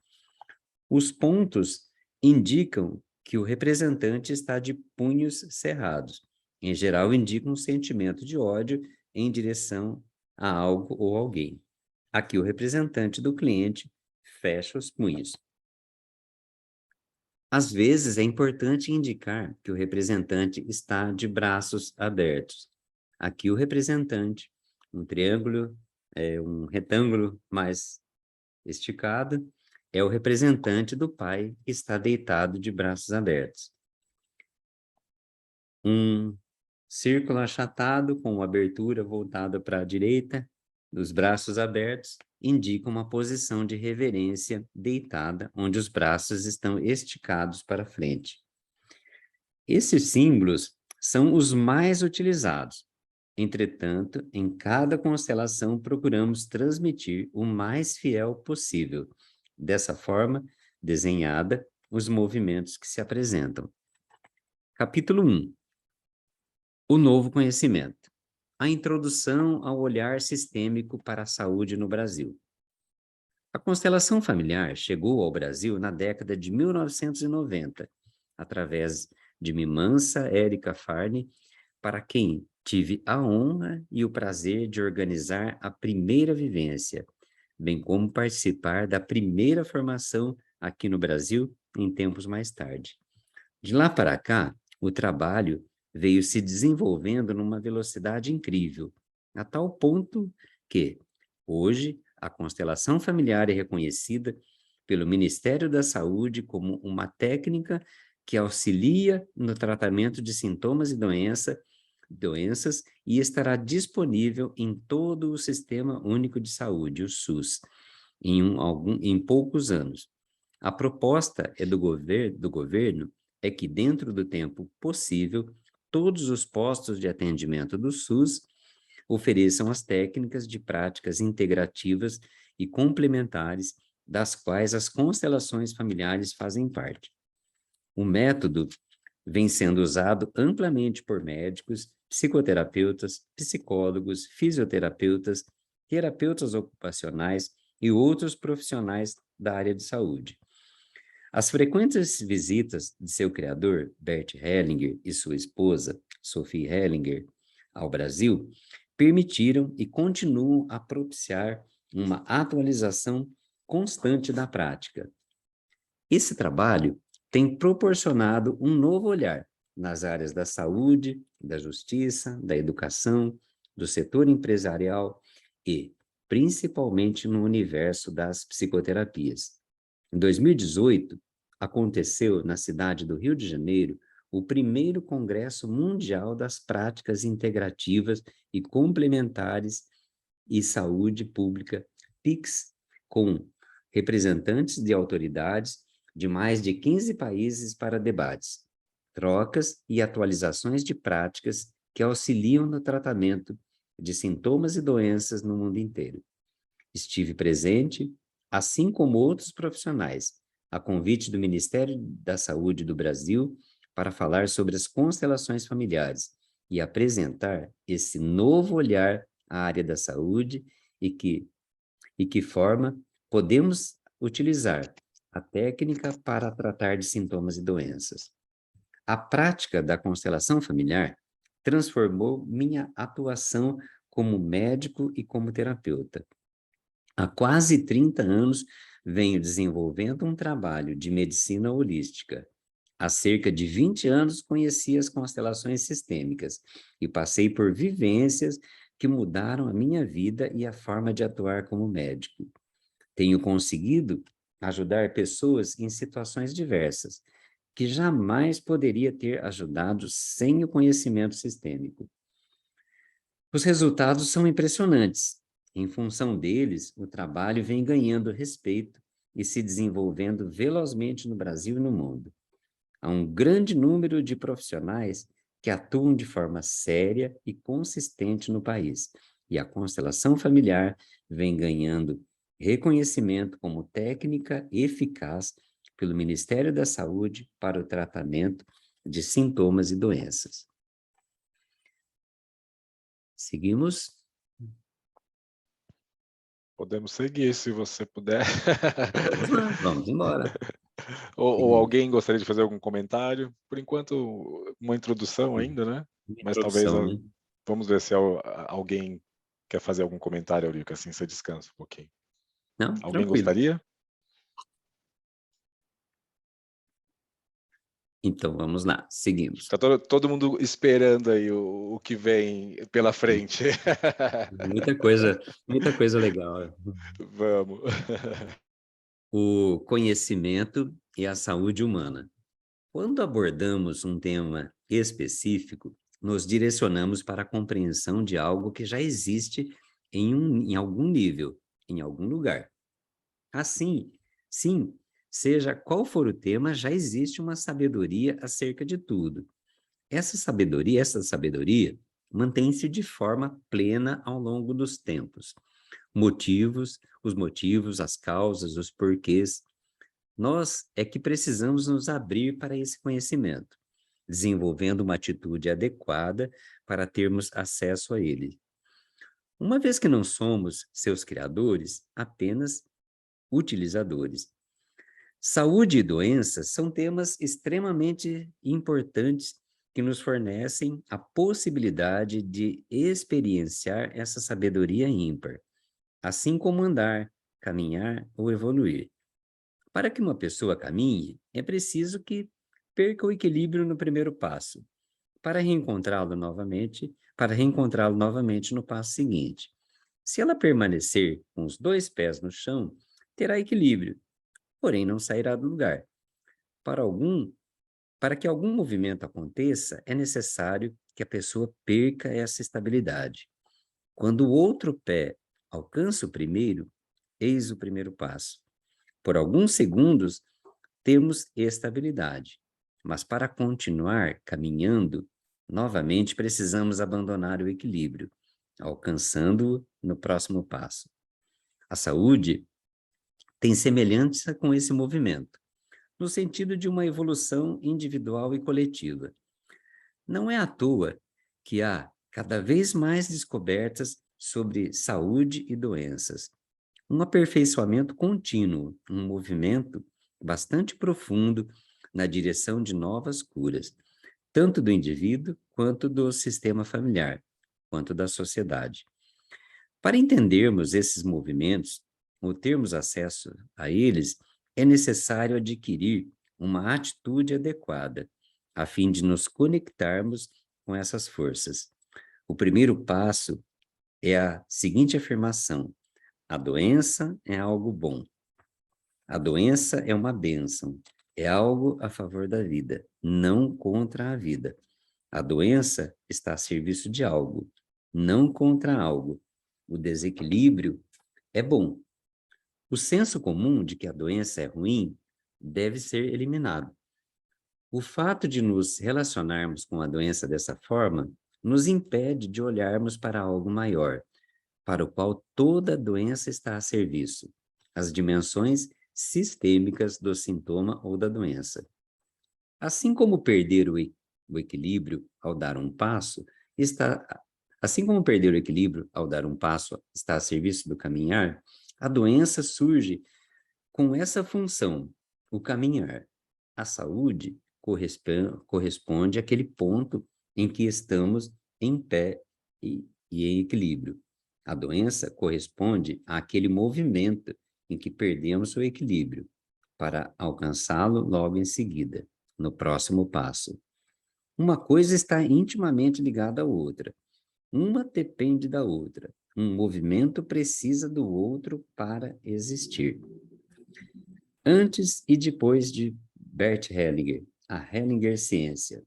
Os pontos indicam que o representante está de punhos cerrados. Em geral, indicam um sentimento de ódio em direção a algo ou alguém. Aqui o representante do cliente fecha os punhos. Às vezes, é importante indicar que o representante está de braços abertos. Aqui o representante, um triângulo, um retângulo mais esticado, é o representante do pai que está deitado de braços abertos. Um círculo achatado com uma abertura voltada para a direita, dos braços abertos, indica uma posição de reverência deitada, onde os braços estão esticados para frente. Esses símbolos são os mais utilizados. Entretanto, em cada constelação procuramos transmitir o mais fiel possível. Dessa forma, desenhada, os movimentos que se apresentam. Capítulo 1. O novo conhecimento. A introdução ao olhar sistêmico para a saúde no Brasil. A constelação familiar chegou ao Brasil na década de 1990, através de Mimansa Érica Farney, para quem tive a honra e o prazer de organizar a primeira vivência, bem como participar da primeira formação aqui no Brasil em tempos mais tarde. De lá para cá, o trabalho veio se desenvolvendo numa velocidade incrível, a tal ponto que, hoje, a constelação familiar é reconhecida pelo Ministério da Saúde como uma técnica que auxilia no tratamento de sintomas e doenças e estará disponível em todo o Sistema Único de Saúde, o SUS, em poucos anos. A proposta do governo é que, dentro do tempo possível, todos os postos de atendimento do SUS ofereçam as técnicas de práticas integrativas e complementares, das quais as constelações familiares fazem parte. O método vem sendo usado amplamente por médicos, psicoterapeutas, psicólogos, fisioterapeutas, terapeutas ocupacionais e outros profissionais da área de saúde. As frequentes visitas de seu criador, Bert Hellinger, e sua esposa, Sophie Hellinger, ao Brasil, permitiram e continuam a propiciar uma atualização constante da prática. Esse trabalho tem proporcionado um novo olhar nas áreas da saúde, da justiça, da educação, do setor empresarial e, principalmente, no universo das psicoterapias. Em 2018, aconteceu na cidade do Rio de Janeiro o primeiro Congresso Mundial das Práticas Integrativas e Complementares e Saúde Pública, PICS, com representantes de autoridades de mais de 15 países para debates, trocas e atualizações de práticas que auxiliam no tratamento de sintomas e doenças no mundo inteiro. Estive presente, assim como outros profissionais, a convite do Ministério da Saúde do Brasil para falar sobre as constelações familiares e apresentar esse novo olhar à área da saúde e que forma podemos utilizar a técnica para tratar de sintomas e doenças. A prática da constelação familiar transformou minha atuação como médico e como terapeuta. Há quase 30 anos venho desenvolvendo um trabalho de medicina holística. Há cerca de 20 anos conheci as constelações sistêmicas e passei por vivências que mudaram a minha vida e a forma de atuar como médico. Tenho conseguido ajudar pessoas em situações diversas, que jamais poderia ter ajudado sem o conhecimento sistêmico. Os resultados são impressionantes. Em função deles, o trabalho vem ganhando respeito e se desenvolvendo velozmente no Brasil e no mundo. Há um grande número de profissionais que atuam de forma séria e consistente no país, e a constelação familiar vem ganhando reconhecimento como técnica eficaz pelo Ministério da Saúde para o tratamento de sintomas e doenças. Seguimos? Podemos seguir, se você puder. Vamos lá, vamos embora. Ou alguém gostaria de fazer algum comentário? Por enquanto, uma introdução ainda, né? Mas talvez, Introdução, né? vamos ver se alguém quer fazer algum comentário, Aurico, assim você descansa um pouquinho. Não, Alguém tranquilo. gostaria? Então, vamos lá, seguimos. Está todo mundo esperando aí o que vem pela frente. Muita coisa legal. Vamos. O conhecimento e a saúde humana. Quando abordamos um tema específico, nos direcionamos para a compreensão de algo que já existe em algum nível, em algum lugar. Assim, sim, seja qual for o tema, já existe uma sabedoria acerca de tudo. Essa sabedoria mantém-se de forma plena ao longo dos tempos. Os motivos, as causas, os porquês. Nós é que precisamos nos abrir para esse conhecimento, desenvolvendo uma atitude adequada para termos acesso a ele. Uma vez que não somos seus criadores, apenas utilizadores. Saúde e doenças são temas extremamente importantes que nos fornecem a possibilidade de experienciar essa sabedoria ímpar, assim como andar, caminhar ou evoluir. Para que uma pessoa caminhe, é preciso que perca o equilíbrio no primeiro passo, para reencontrá-lo novamente no passo seguinte. Se ela permanecer com os 2 pés no chão, terá equilíbrio, porém não sairá do lugar. Para que algum movimento aconteça, é necessário que a pessoa perca essa estabilidade. Quando o outro pé alcança o primeiro, eis o primeiro passo. Por alguns segundos, temos estabilidade, mas para continuar caminhando, novamente precisamos abandonar o equilíbrio, alcançando-o no próximo passo. A saúde tem semelhança com esse movimento, no sentido de uma evolução individual e coletiva. Não é à toa que há cada vez mais descobertas sobre saúde e doenças, um aperfeiçoamento contínuo, um movimento bastante profundo na direção de novas curas, tanto do indivíduo quanto do sistema familiar, quanto da sociedade. Para entendermos esses movimentos, ou termos acesso a eles, é necessário adquirir uma atitude adequada, a fim de nos conectarmos com essas forças. O primeiro passo é a seguinte afirmação: a doença é algo bom. A doença é uma bênção, é algo a favor da vida, não contra a vida. A doença está a serviço de algo, não contra algo. O desequilíbrio é bom. O senso comum de que a doença é ruim deve ser eliminado. O fato de nos relacionarmos com a doença dessa forma nos impede de olharmos para algo maior, para o qual toda doença está a serviço, as dimensões sistêmicas do sintoma ou da doença. Assim como perder o equilíbrio ao dar um passo está a serviço do caminhar, a doença surge com essa função, o caminhar. A saúde corresponde àquele ponto em que estamos em pé e em equilíbrio. A doença corresponde àquele movimento em que perdemos o equilíbrio, para alcançá-lo logo em seguida, no próximo passo. Uma coisa está intimamente ligada à outra. Uma depende da outra. Um movimento precisa do outro para existir. Antes e depois de Bert Hellinger, a Hellinger Ciência.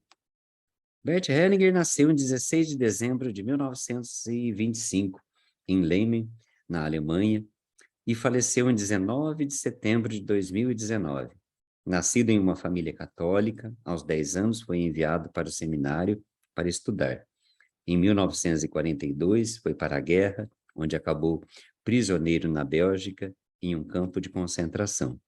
Bert Hellinger nasceu em 16 de dezembro de 1925, em Leimen, na Alemanha, e faleceu em 19 de setembro de 2019. Nascido em uma família católica, aos 10 anos foi enviado para o seminário para estudar. Em 1942, foi para a guerra, onde acabou prisioneiro na Bélgica, em um campo de concentração.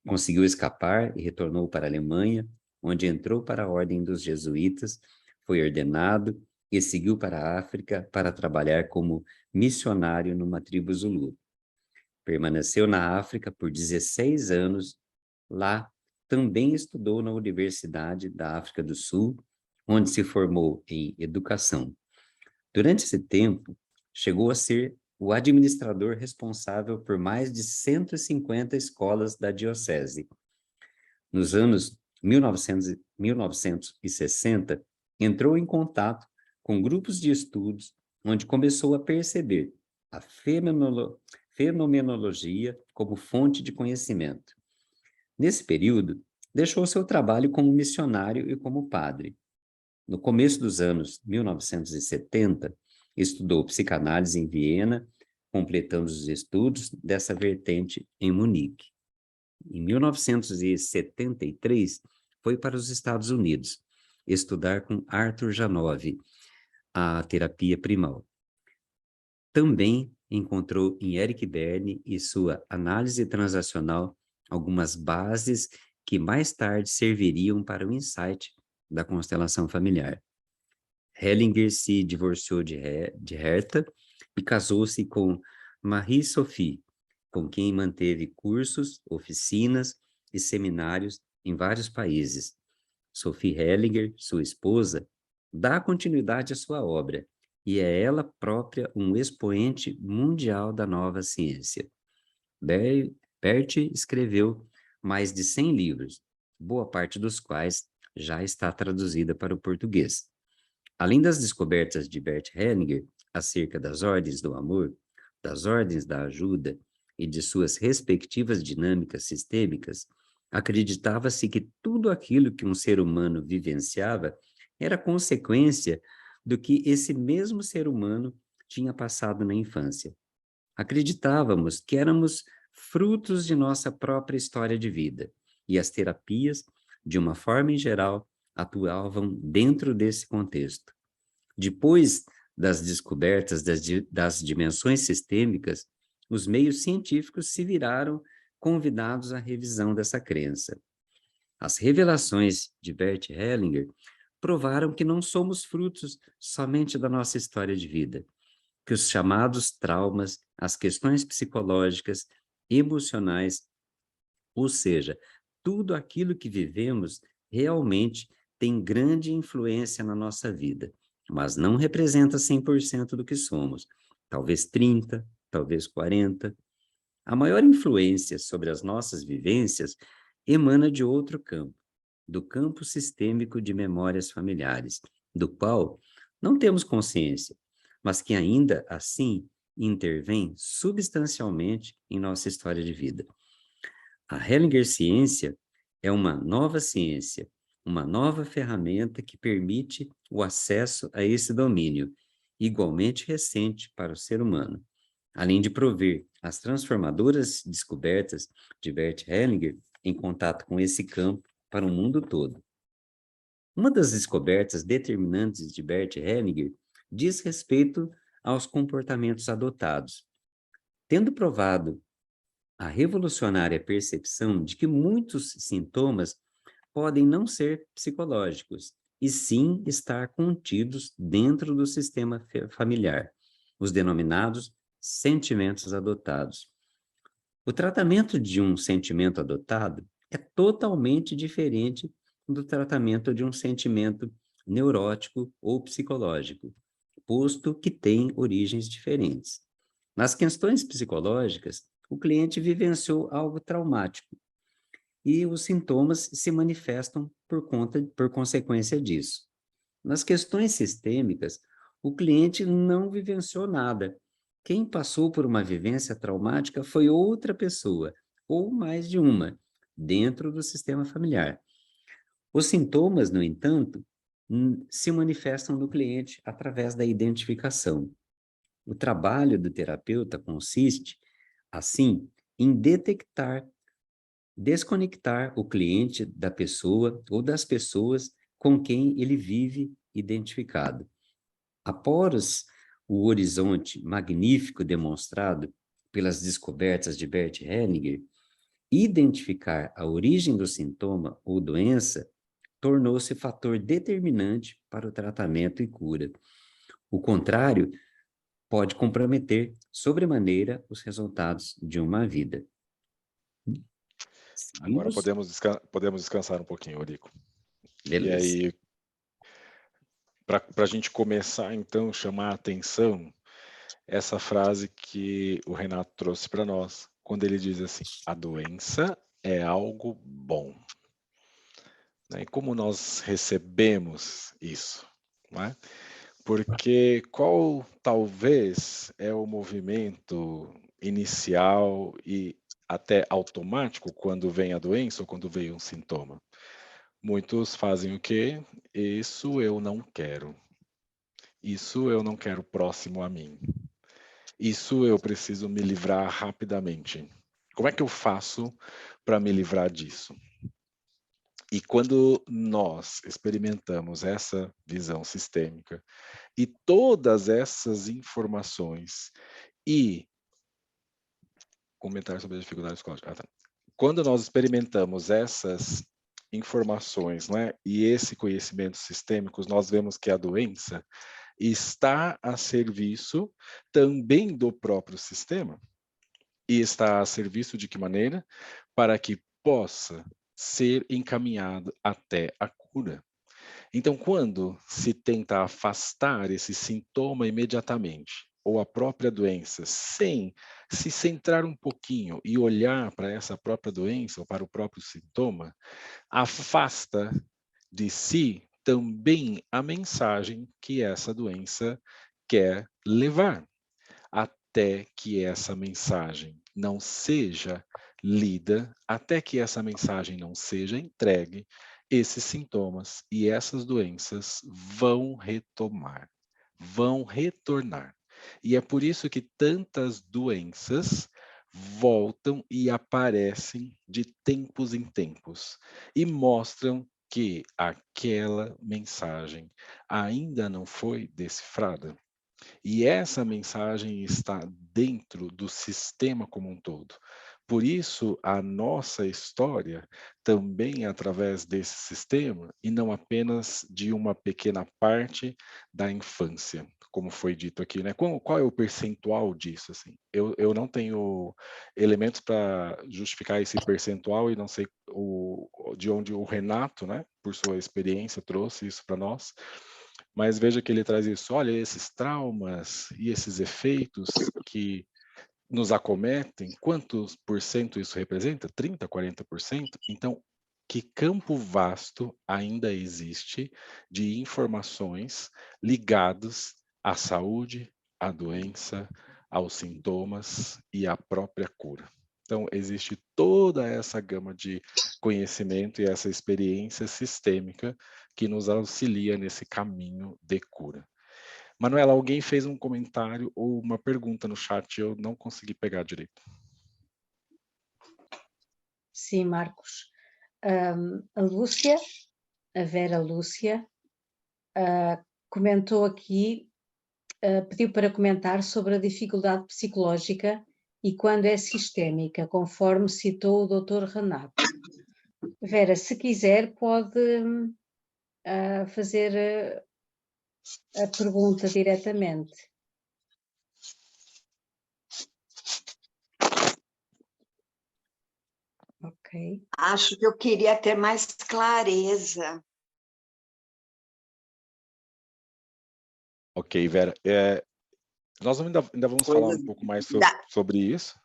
Conseguiu escapar e retornou para a Alemanha, onde entrou para a Ordem dos Jesuítas, foi ordenado e seguiu para a África para trabalhar como missionário numa tribo Zulu. Permaneceu na África por 16 anos. Lá, também estudou na Universidade da África do Sul, onde se formou em educação. Durante esse tempo, chegou a ser o administrador responsável por mais de 150 escolas da diocese. Nos anos 1960, entrou em contato com grupos de estudos, onde começou a perceber a fenomenologia como fonte de conhecimento. Nesse período, deixou seu trabalho como missionário e como padre. No começo dos anos 1970, estudou psicanálise em Viena, completando os estudos dessa vertente em Munique. Em 1973, foi para os Estados Unidos, estudar com Arthur Janov, a terapia primal. Também encontrou em Eric Berne e sua análise transacional algumas bases que mais tarde serviriam para o insight da constelação familiar. Hellinger se divorciou de Herta e casou-se com Marie-Sophie, com quem manteve cursos, oficinas e seminários em vários países. Sophie Hellinger, sua esposa, dá continuidade à sua obra e é ela própria um expoente mundial da nova ciência. Bert escreveu mais de 100 livros, boa parte dos quais já está traduzida para o português. Além das descobertas de Bert Hellinger acerca das ordens do amor, das ordens da ajuda e de suas respectivas dinâmicas sistêmicas, acreditava-se que tudo aquilo que um ser humano vivenciava era consequência do que esse mesmo ser humano tinha passado na infância. Acreditávamos que éramos frutos de nossa própria história de vida, e as terapias, de uma forma em geral, atuavam dentro desse contexto. Depois das descobertas das dimensões sistêmicas, os meios científicos se viraram convidados à revisão dessa crença. As revelações de Bert Hellinger provaram que não somos frutos somente da nossa história de vida, que os chamados traumas, as questões psicológicas, emocionais, ou seja, tudo aquilo que vivemos realmente tem grande influência na nossa vida, mas não representa 100% do que somos, talvez 30%, talvez 40%. A maior influência sobre as nossas vivências emana de outro campo, do campo sistêmico de memórias familiares, do qual não temos consciência, mas que ainda assim intervém substancialmente em nossa história de vida. A Hellinger Ciência é uma nova ciência, uma nova ferramenta que permite o acesso a esse domínio, igualmente recente para o ser humano, além de prover as transformadoras descobertas de Bert Hellinger em contato com esse campo para o mundo todo. Uma das descobertas determinantes de Bert Hellinger diz respeito aos comportamentos adotados, tendo provado a revolucionária percepção de que muitos sintomas podem não ser psicológicos, e sim estar contidos dentro do sistema familiar, os denominados sentimentos adotados. O tratamento de um sentimento adotado é totalmente diferente do tratamento de um sentimento neurótico ou psicológico, posto que têm origens diferentes. Nas questões psicológicas, o cliente vivenciou algo traumático e os sintomas se manifestam por consequência disso. Nas questões sistêmicas, o cliente não vivenciou nada. Quem passou por uma vivência traumática foi outra pessoa, ou mais de uma, dentro do sistema familiar. Os sintomas, no entanto, se manifestam no cliente através da identificação. O trabalho do terapeuta consiste, assim, em desconectar o cliente da pessoa ou das pessoas com quem ele vive identificado. Após o horizonte magnífico demonstrado pelas descobertas de Bert Hellinger, identificar a origem do sintoma ou doença tornou-se fator determinante para o tratamento e cura. O contrário pode comprometer sobremaneira os resultados de uma vida. Agora Seguimos? podemos descansar um pouquinho, Eurico. E Beleza. aí, para a gente começar, então, chamar a atenção, essa frase que o Renato trouxe para nós, quando ele diz assim, a doença é algo bom. Né? E como nós recebemos isso? Não é? Porque qual talvez é o movimento inicial e até automático quando vem a doença ou quando vem um sintoma? Muitos fazem o quê? Isso eu não quero. Isso eu não quero próximo a mim. Isso eu preciso me livrar rapidamente. Como é que eu faço para me livrar disso? E quando nós experimentamos essa visão sistêmica e todas essas informações e comentar sobre a dificuldade psicológica. Tá. Quando nós experimentamos essas informações, né, e esse conhecimento sistêmico, nós vemos que a doença está a serviço também do próprio sistema. E está a serviço de que maneira? Para que possa ser encaminhado até a cura. Então, quando se tenta afastar esse sintoma imediatamente, ou a própria doença, sem se centrar um pouquinho e olhar para essa própria doença ou para o próprio sintoma, afasta de si também a mensagem que essa doença quer levar, até que essa mensagem não seja lida, até que essa mensagem não seja entregue, esses sintomas e essas doenças vão retomar, vão retornar. E é por isso que tantas doenças voltam e aparecem de tempos em tempos e mostram que aquela mensagem ainda não foi decifrada. E essa mensagem está dentro do sistema como um todo. Por isso, a nossa história também é através desse sistema e não apenas de uma pequena parte da infância, como foi dito aqui, né? Qual é o percentual disso? Assim? Eu não tenho elementos para justificar esse percentual e não sei de onde o Renato, né, por sua experiência, trouxe isso para nós. Mas veja que ele traz isso, olha, esses traumas e esses efeitos que nos acometem, quantos por cento isso representa? 30, 40%? Então, que campo vasto ainda existe de informações ligadas à saúde, à doença, aos sintomas e à própria cura. Então, existe toda essa gama de conhecimento e essa experiência sistêmica que nos auxilia nesse caminho de cura. Manuela, alguém fez um comentário ou uma pergunta no chat, eu não consegui pegar direito. Sim, Marcos. A Lúcia, a Vera Lúcia, comentou aqui, pediu para comentar sobre a dificuldade psicológica e quando é sistémica, conforme citou o Dr. Renato. Vera, se quiser, pode fazer a pergunta diretamente. Ok. Acho que eu queria ter mais clareza. Ok, Vera. Nós ainda vamos falar um pouco mais sobre isso.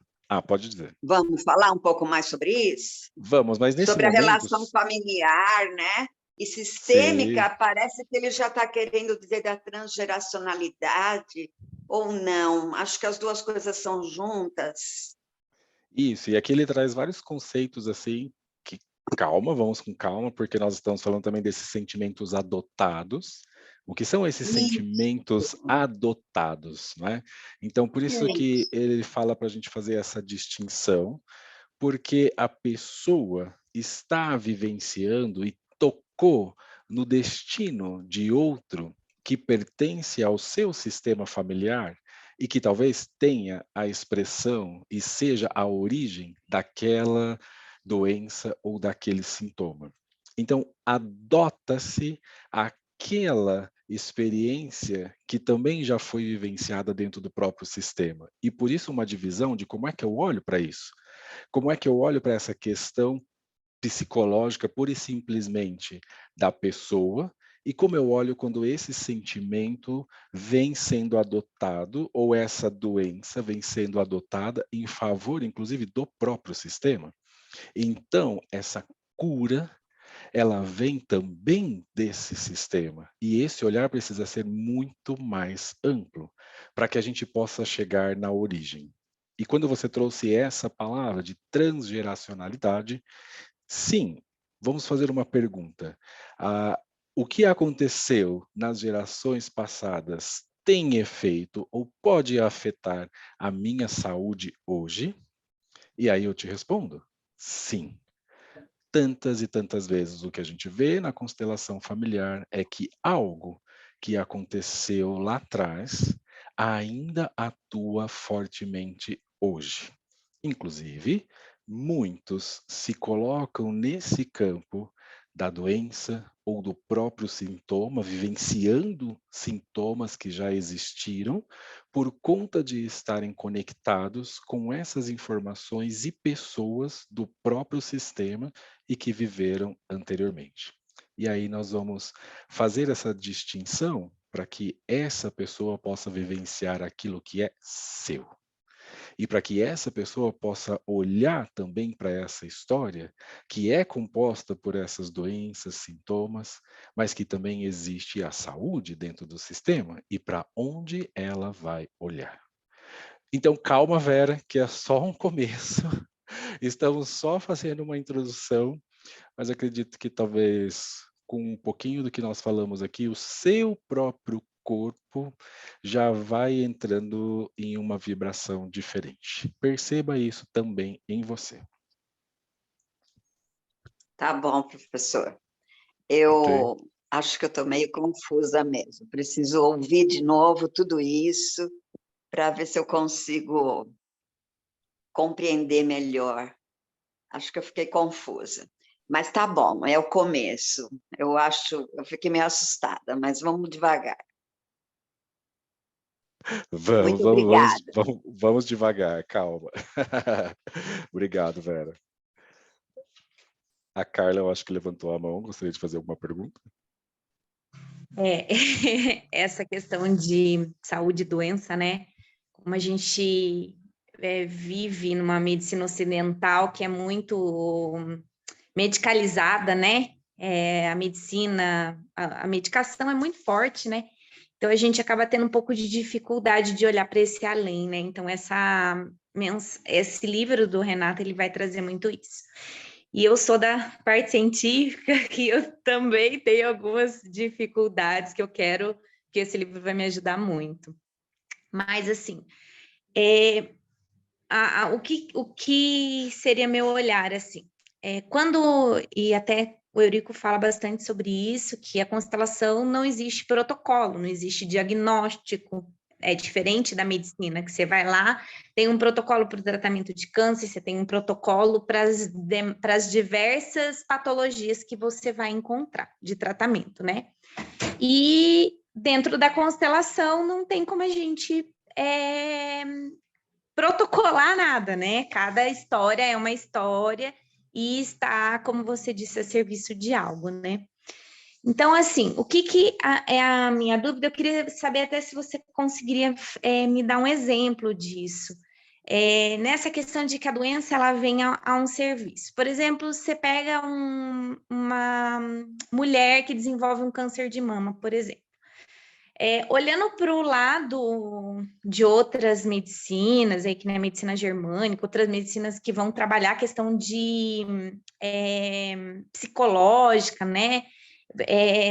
Pode dizer. Vamos falar um pouco mais sobre isso? Vamos, mas nesse sobre momento... a relação familiar, né? E sistêmica, Sim. parece que ele já está querendo dizer da transgeracionalidade, ou não? Acho que as duas coisas são juntas. Isso, e aqui ele traz vários conceitos assim que calma, vamos com calma, porque nós estamos falando também desses sentimentos adotados. O que são esses sentimentos adotados, né? Então, por isso que ele fala para a gente fazer essa distinção, porque a pessoa está vivenciando e tocou no destino de outro que pertence ao seu sistema familiar e que talvez tenha a expressão e seja a origem daquela doença ou daquele sintoma. Então, adota-se aquela experiência que também já foi vivenciada dentro do próprio sistema. E por isso uma divisão de como é que eu olho para isso. Como é que eu olho para essa questão psicológica, pura e simplesmente, da pessoa, e como eu olho quando esse sentimento vem sendo adotado, ou essa doença vem sendo adotada em favor, inclusive, do próprio sistema. Então, essa cura, ela vem também desse sistema. E esse olhar precisa ser muito mais amplo, para que a gente possa chegar na origem. E quando você trouxe essa palavra de transgeracionalidade, sim, vamos fazer uma pergunta. O que aconteceu nas gerações passadas tem efeito ou pode afetar a minha saúde hoje? E aí eu te respondo, sim. Tantas e tantas vezes o que a gente vê na constelação familiar é que algo que aconteceu lá atrás ainda atua fortemente hoje. Inclusive, muitos se colocam nesse campo da doença ou do próprio sintoma, vivenciando sintomas que já existiram, por conta de estarem conectados com essas informações e pessoas do próprio sistema e que viveram anteriormente. E aí nós vamos fazer essa distinção para que essa pessoa possa vivenciar aquilo que é seu. E para que essa pessoa possa olhar também para essa história, que é composta por essas doenças, sintomas, mas que também existe a saúde dentro do sistema e para onde ela vai olhar. Então, calma, Vera, que é só um começo. Estamos só fazendo uma introdução, mas acredito que talvez com um pouquinho do que nós falamos aqui, o seu próprio corpo já vai entrando em uma vibração diferente. Perceba isso também em você. Tá bom, professor. Ok? Eu acho que eu estou meio confusa mesmo. Preciso ouvir de novo tudo isso para ver se eu consigo compreender melhor. Acho que eu fiquei confusa. Mas tá bom, é o começo. Eu fiquei meio assustada, mas vamos devagar. Vamos, Muito vamos, vamos, obrigada. vamos, vamos devagar, calma. Obrigado, Vera. A Carla, eu acho que levantou a mão, gostaria de fazer alguma pergunta? Essa questão de saúde e doença, né? Como a gente vive numa medicina ocidental que é muito medicalizada, né? A medicina, a medicação é muito forte, né? Então a gente acaba tendo um pouco de dificuldade de olhar para esse além, né? Então esse livro do Renato, ele vai trazer muito isso. E eu sou da parte científica, que eu também tenho algumas dificuldades que eu quero que esse livro vai me ajudar muito. Mas, assim, o que seria meu olhar, assim? E até o Eurico fala bastante sobre isso, que a constelação não existe protocolo, não existe diagnóstico, é diferente da medicina, que você vai lá, tem um protocolo para o tratamento de câncer, você tem um protocolo para as diversas patologias que você vai encontrar de tratamento, né? E dentro da constelação não tem como a gente protocolar nada, né? Cada história é uma história e está, como você disse, a serviço de algo, né? Então, assim, o que é a minha dúvida? Eu queria saber até se você conseguiria me dar um exemplo disso. Nessa questão de que a doença ela vem a um serviço. Por exemplo, você pega uma mulher que desenvolve um câncer de mama, por exemplo. Olhando para o lado de outras medicinas, aí, que nem a medicina germânica, outras medicinas que vão trabalhar a questão de psicológica, né?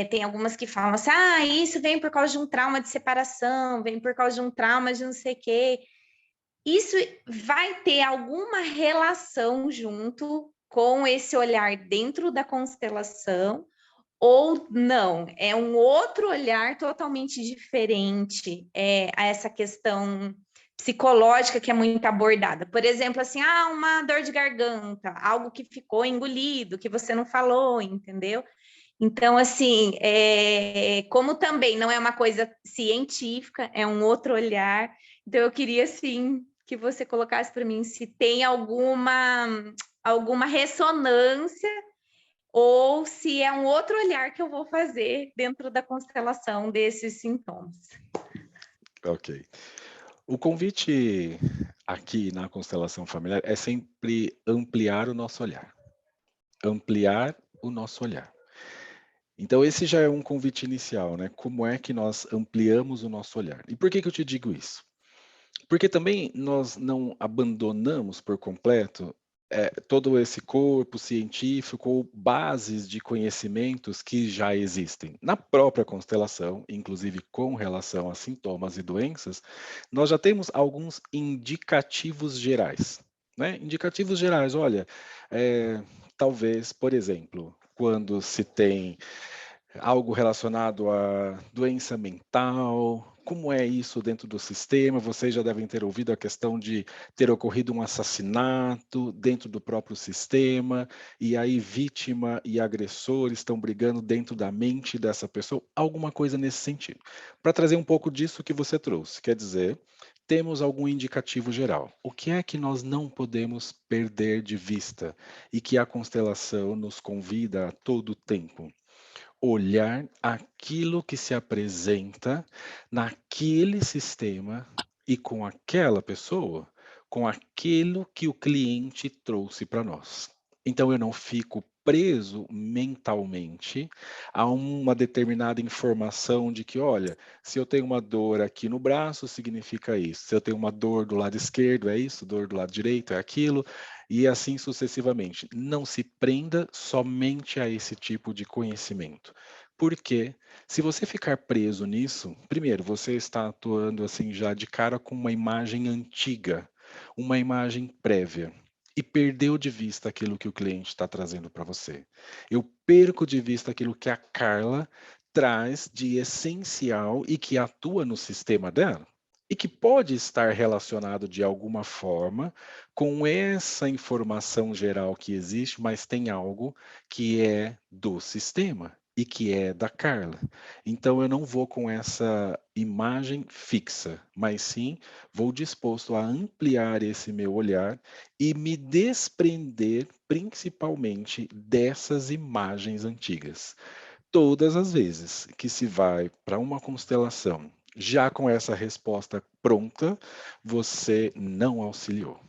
Tem algumas que falam assim, isso vem por causa de um trauma de separação, vem por causa de um trauma de não sei o quê. Isso vai ter alguma relação junto com esse olhar dentro da constelação, ou não? É um outro olhar totalmente diferente a essa questão psicológica que é muito abordada. Por exemplo, assim, uma dor de garganta, algo que ficou engolido, que você não falou, entendeu? Então, assim, como também não é uma coisa científica, é um outro olhar. Então, eu queria, assim, que você colocasse para mim se tem alguma ressonância ou se é um outro olhar que eu vou fazer dentro da constelação desses sintomas. Ok. O convite aqui na constelação familiar é sempre ampliar o nosso olhar. Ampliar o nosso olhar. Então, esse já é um convite inicial, né? Como é que nós ampliamos o nosso olhar? E por que eu te digo isso? Porque também nós não abandonamos por completo todo esse corpo científico ou bases de conhecimentos que já existem. Na própria constelação, inclusive com relação a sintomas e doenças, nós já temos alguns indicativos gerais. Né? Indicativos gerais, olha, talvez, por exemplo, quando se tem algo relacionado à doença mental, como é isso dentro do sistema? Vocês já devem ter ouvido a questão de ter ocorrido um assassinato dentro do próprio sistema, e aí vítima e agressor estão brigando dentro da mente dessa pessoa, alguma coisa nesse sentido. Para trazer um pouco disso que você trouxe, quer dizer, temos algum indicativo geral. O que é que nós não podemos perder de vista e que a constelação nos convida a todo tempo? Olhar aquilo que se apresenta naquele sistema e com aquela pessoa, com aquilo que o cliente trouxe para nós. Então eu não fico preso mentalmente a uma determinada informação de que, olha, se eu tenho uma dor aqui no braço, significa isso. Se eu tenho uma dor do lado esquerdo, é isso, dor do lado direito, é aquilo, e assim sucessivamente. Não se prenda somente a esse tipo de conhecimento. Porque se você ficar preso nisso, primeiro, você está atuando assim já de cara com uma imagem antiga, uma imagem prévia, e perdeu de vista aquilo que o cliente está trazendo para você. Eu perco de vista aquilo que a Carla traz de essencial e que atua no sistema dela. E que pode estar relacionado de alguma forma com essa informação geral que existe, mas tem algo que é do sistema e que é da Carla. Então eu não vou com essa imagem fixa, mas sim vou disposto a ampliar esse meu olhar e me desprender principalmente dessas imagens antigas. Todas as vezes que se vai para uma constelação já com essa resposta pronta, você não auxiliou.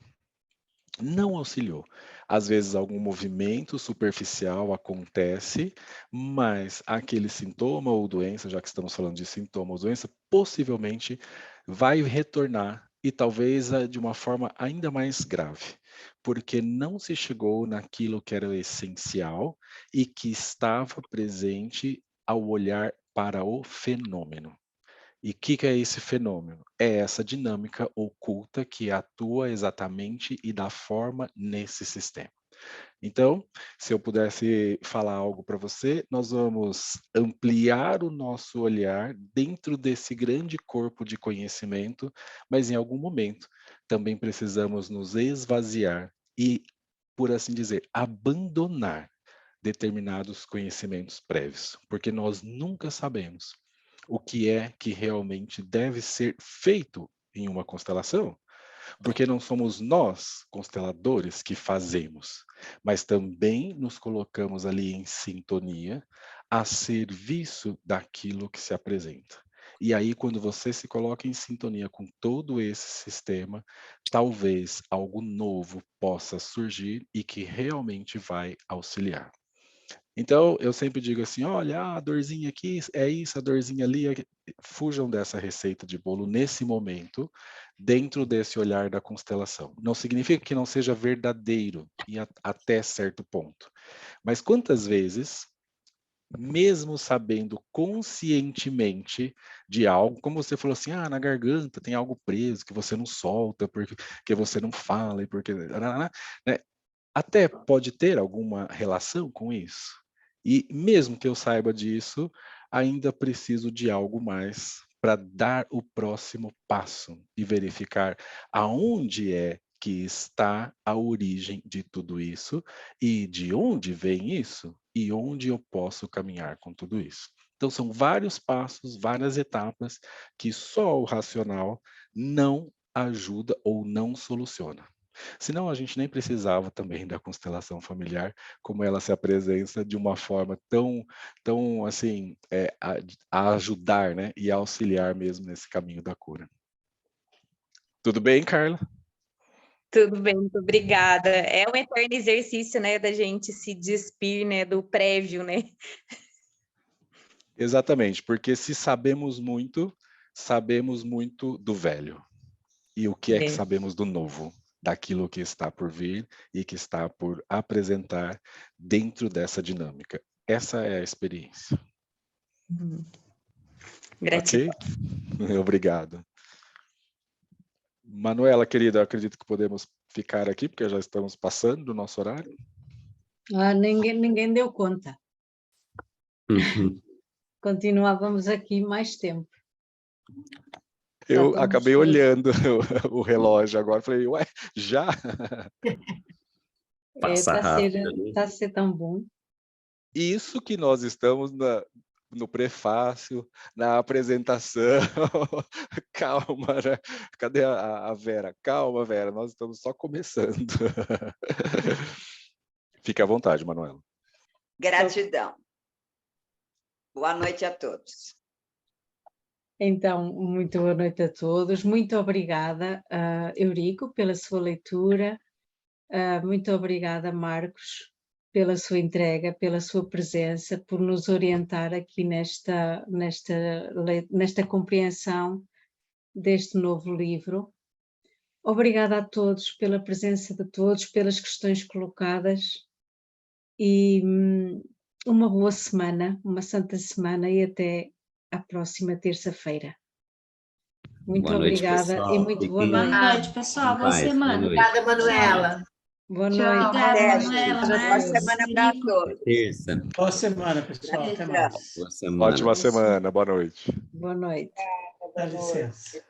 Não auxiliou. Às vezes algum movimento superficial acontece, mas aquele sintoma ou doença, já que estamos falando de sintoma ou doença, possivelmente vai retornar e talvez de uma forma ainda mais grave, porque não se chegou naquilo que era o essencial e que estava presente ao olhar para o fenômeno. E o que é esse fenômeno? É essa dinâmica oculta que atua exatamente e dá forma nesse sistema. Então, se eu pudesse falar algo para você, nós vamos ampliar o nosso olhar dentro desse grande corpo de conhecimento, mas em algum momento também precisamos nos esvaziar e, por assim dizer, abandonar determinados conhecimentos prévios, porque nós nunca sabemos o que é que realmente deve ser feito em uma constelação, porque não somos nós, consteladores, que fazemos, mas também nos colocamos ali em sintonia a serviço daquilo que se apresenta. E aí, quando você se coloca em sintonia com todo esse sistema, talvez algo novo possa surgir e que realmente vai auxiliar. Então, eu sempre digo assim, olha, a dorzinha aqui é isso, a dorzinha ali. Fujam dessa receita de bolo nesse momento, dentro desse olhar da constelação. Não significa que não seja verdadeiro até certo ponto. Mas quantas vezes, mesmo sabendo conscientemente de algo, como você falou assim, na garganta tem algo preso que você não solta, porque você não fala, e porque... né? Até pode ter alguma relação com isso. E mesmo que eu saiba disso, ainda preciso de algo mais para dar o próximo passo e verificar aonde é que está a origem de tudo isso e de onde vem isso e onde eu posso caminhar com tudo isso. Então são vários passos, várias etapas que só o racional não ajuda ou não soluciona. Senão a gente nem precisava também da constelação familiar, como ela se apresenta de uma forma tão assim, a ajudar, né, e a auxiliar mesmo nesse caminho da cura. Tudo bem, Carla? Tudo bem, muito obrigada. É um eterno exercício, né, da gente se despir, né, do prévio, né? Exatamente, porque se sabemos muito do velho. E o que é que sabemos do novo? Daquilo que está por vir e que está por apresentar dentro dessa dinâmica. Essa é a experiência. Gratidão. Ok? Obrigado. Manuela, querida, eu acredito que podemos ficar aqui, porque já estamos passando do nosso horário. Ninguém deu conta. Uhum. Continuávamos aqui mais tempo. Eu acabei olhando o relógio agora, falei, ué, já? Passa rápido, né? Está a ser tão bom. Isso que nós estamos no prefácio, na apresentação. Calma, né? Cadê a Vera? Calma, Vera, nós estamos só começando. Fique à vontade, Manuela. Gratidão. Boa noite a todos. Então, muito boa noite a todos. Muito obrigada, Eurico, pela sua leitura. Muito obrigada, Marcos, pela sua entrega, pela sua presença, por nos orientar aqui nesta compreensão deste novo livro. Obrigada a todos pela presença de todos, pelas questões colocadas e uma boa semana, uma santa semana e até à próxima terça-feira. Muito Boa noite, obrigada pessoal. e muito boa noite. Boa noite, pessoal. Boa semana. Obrigada, Manuela. Boa Tchau. noite. Obrigada, Até, Manuela, gente. Boa Marcos, semana para Eurico. todos. Terça. Boa semana, pessoal. Até mais. Boa semana. Ótima semana, boa noite. Boa noite. Dá licença.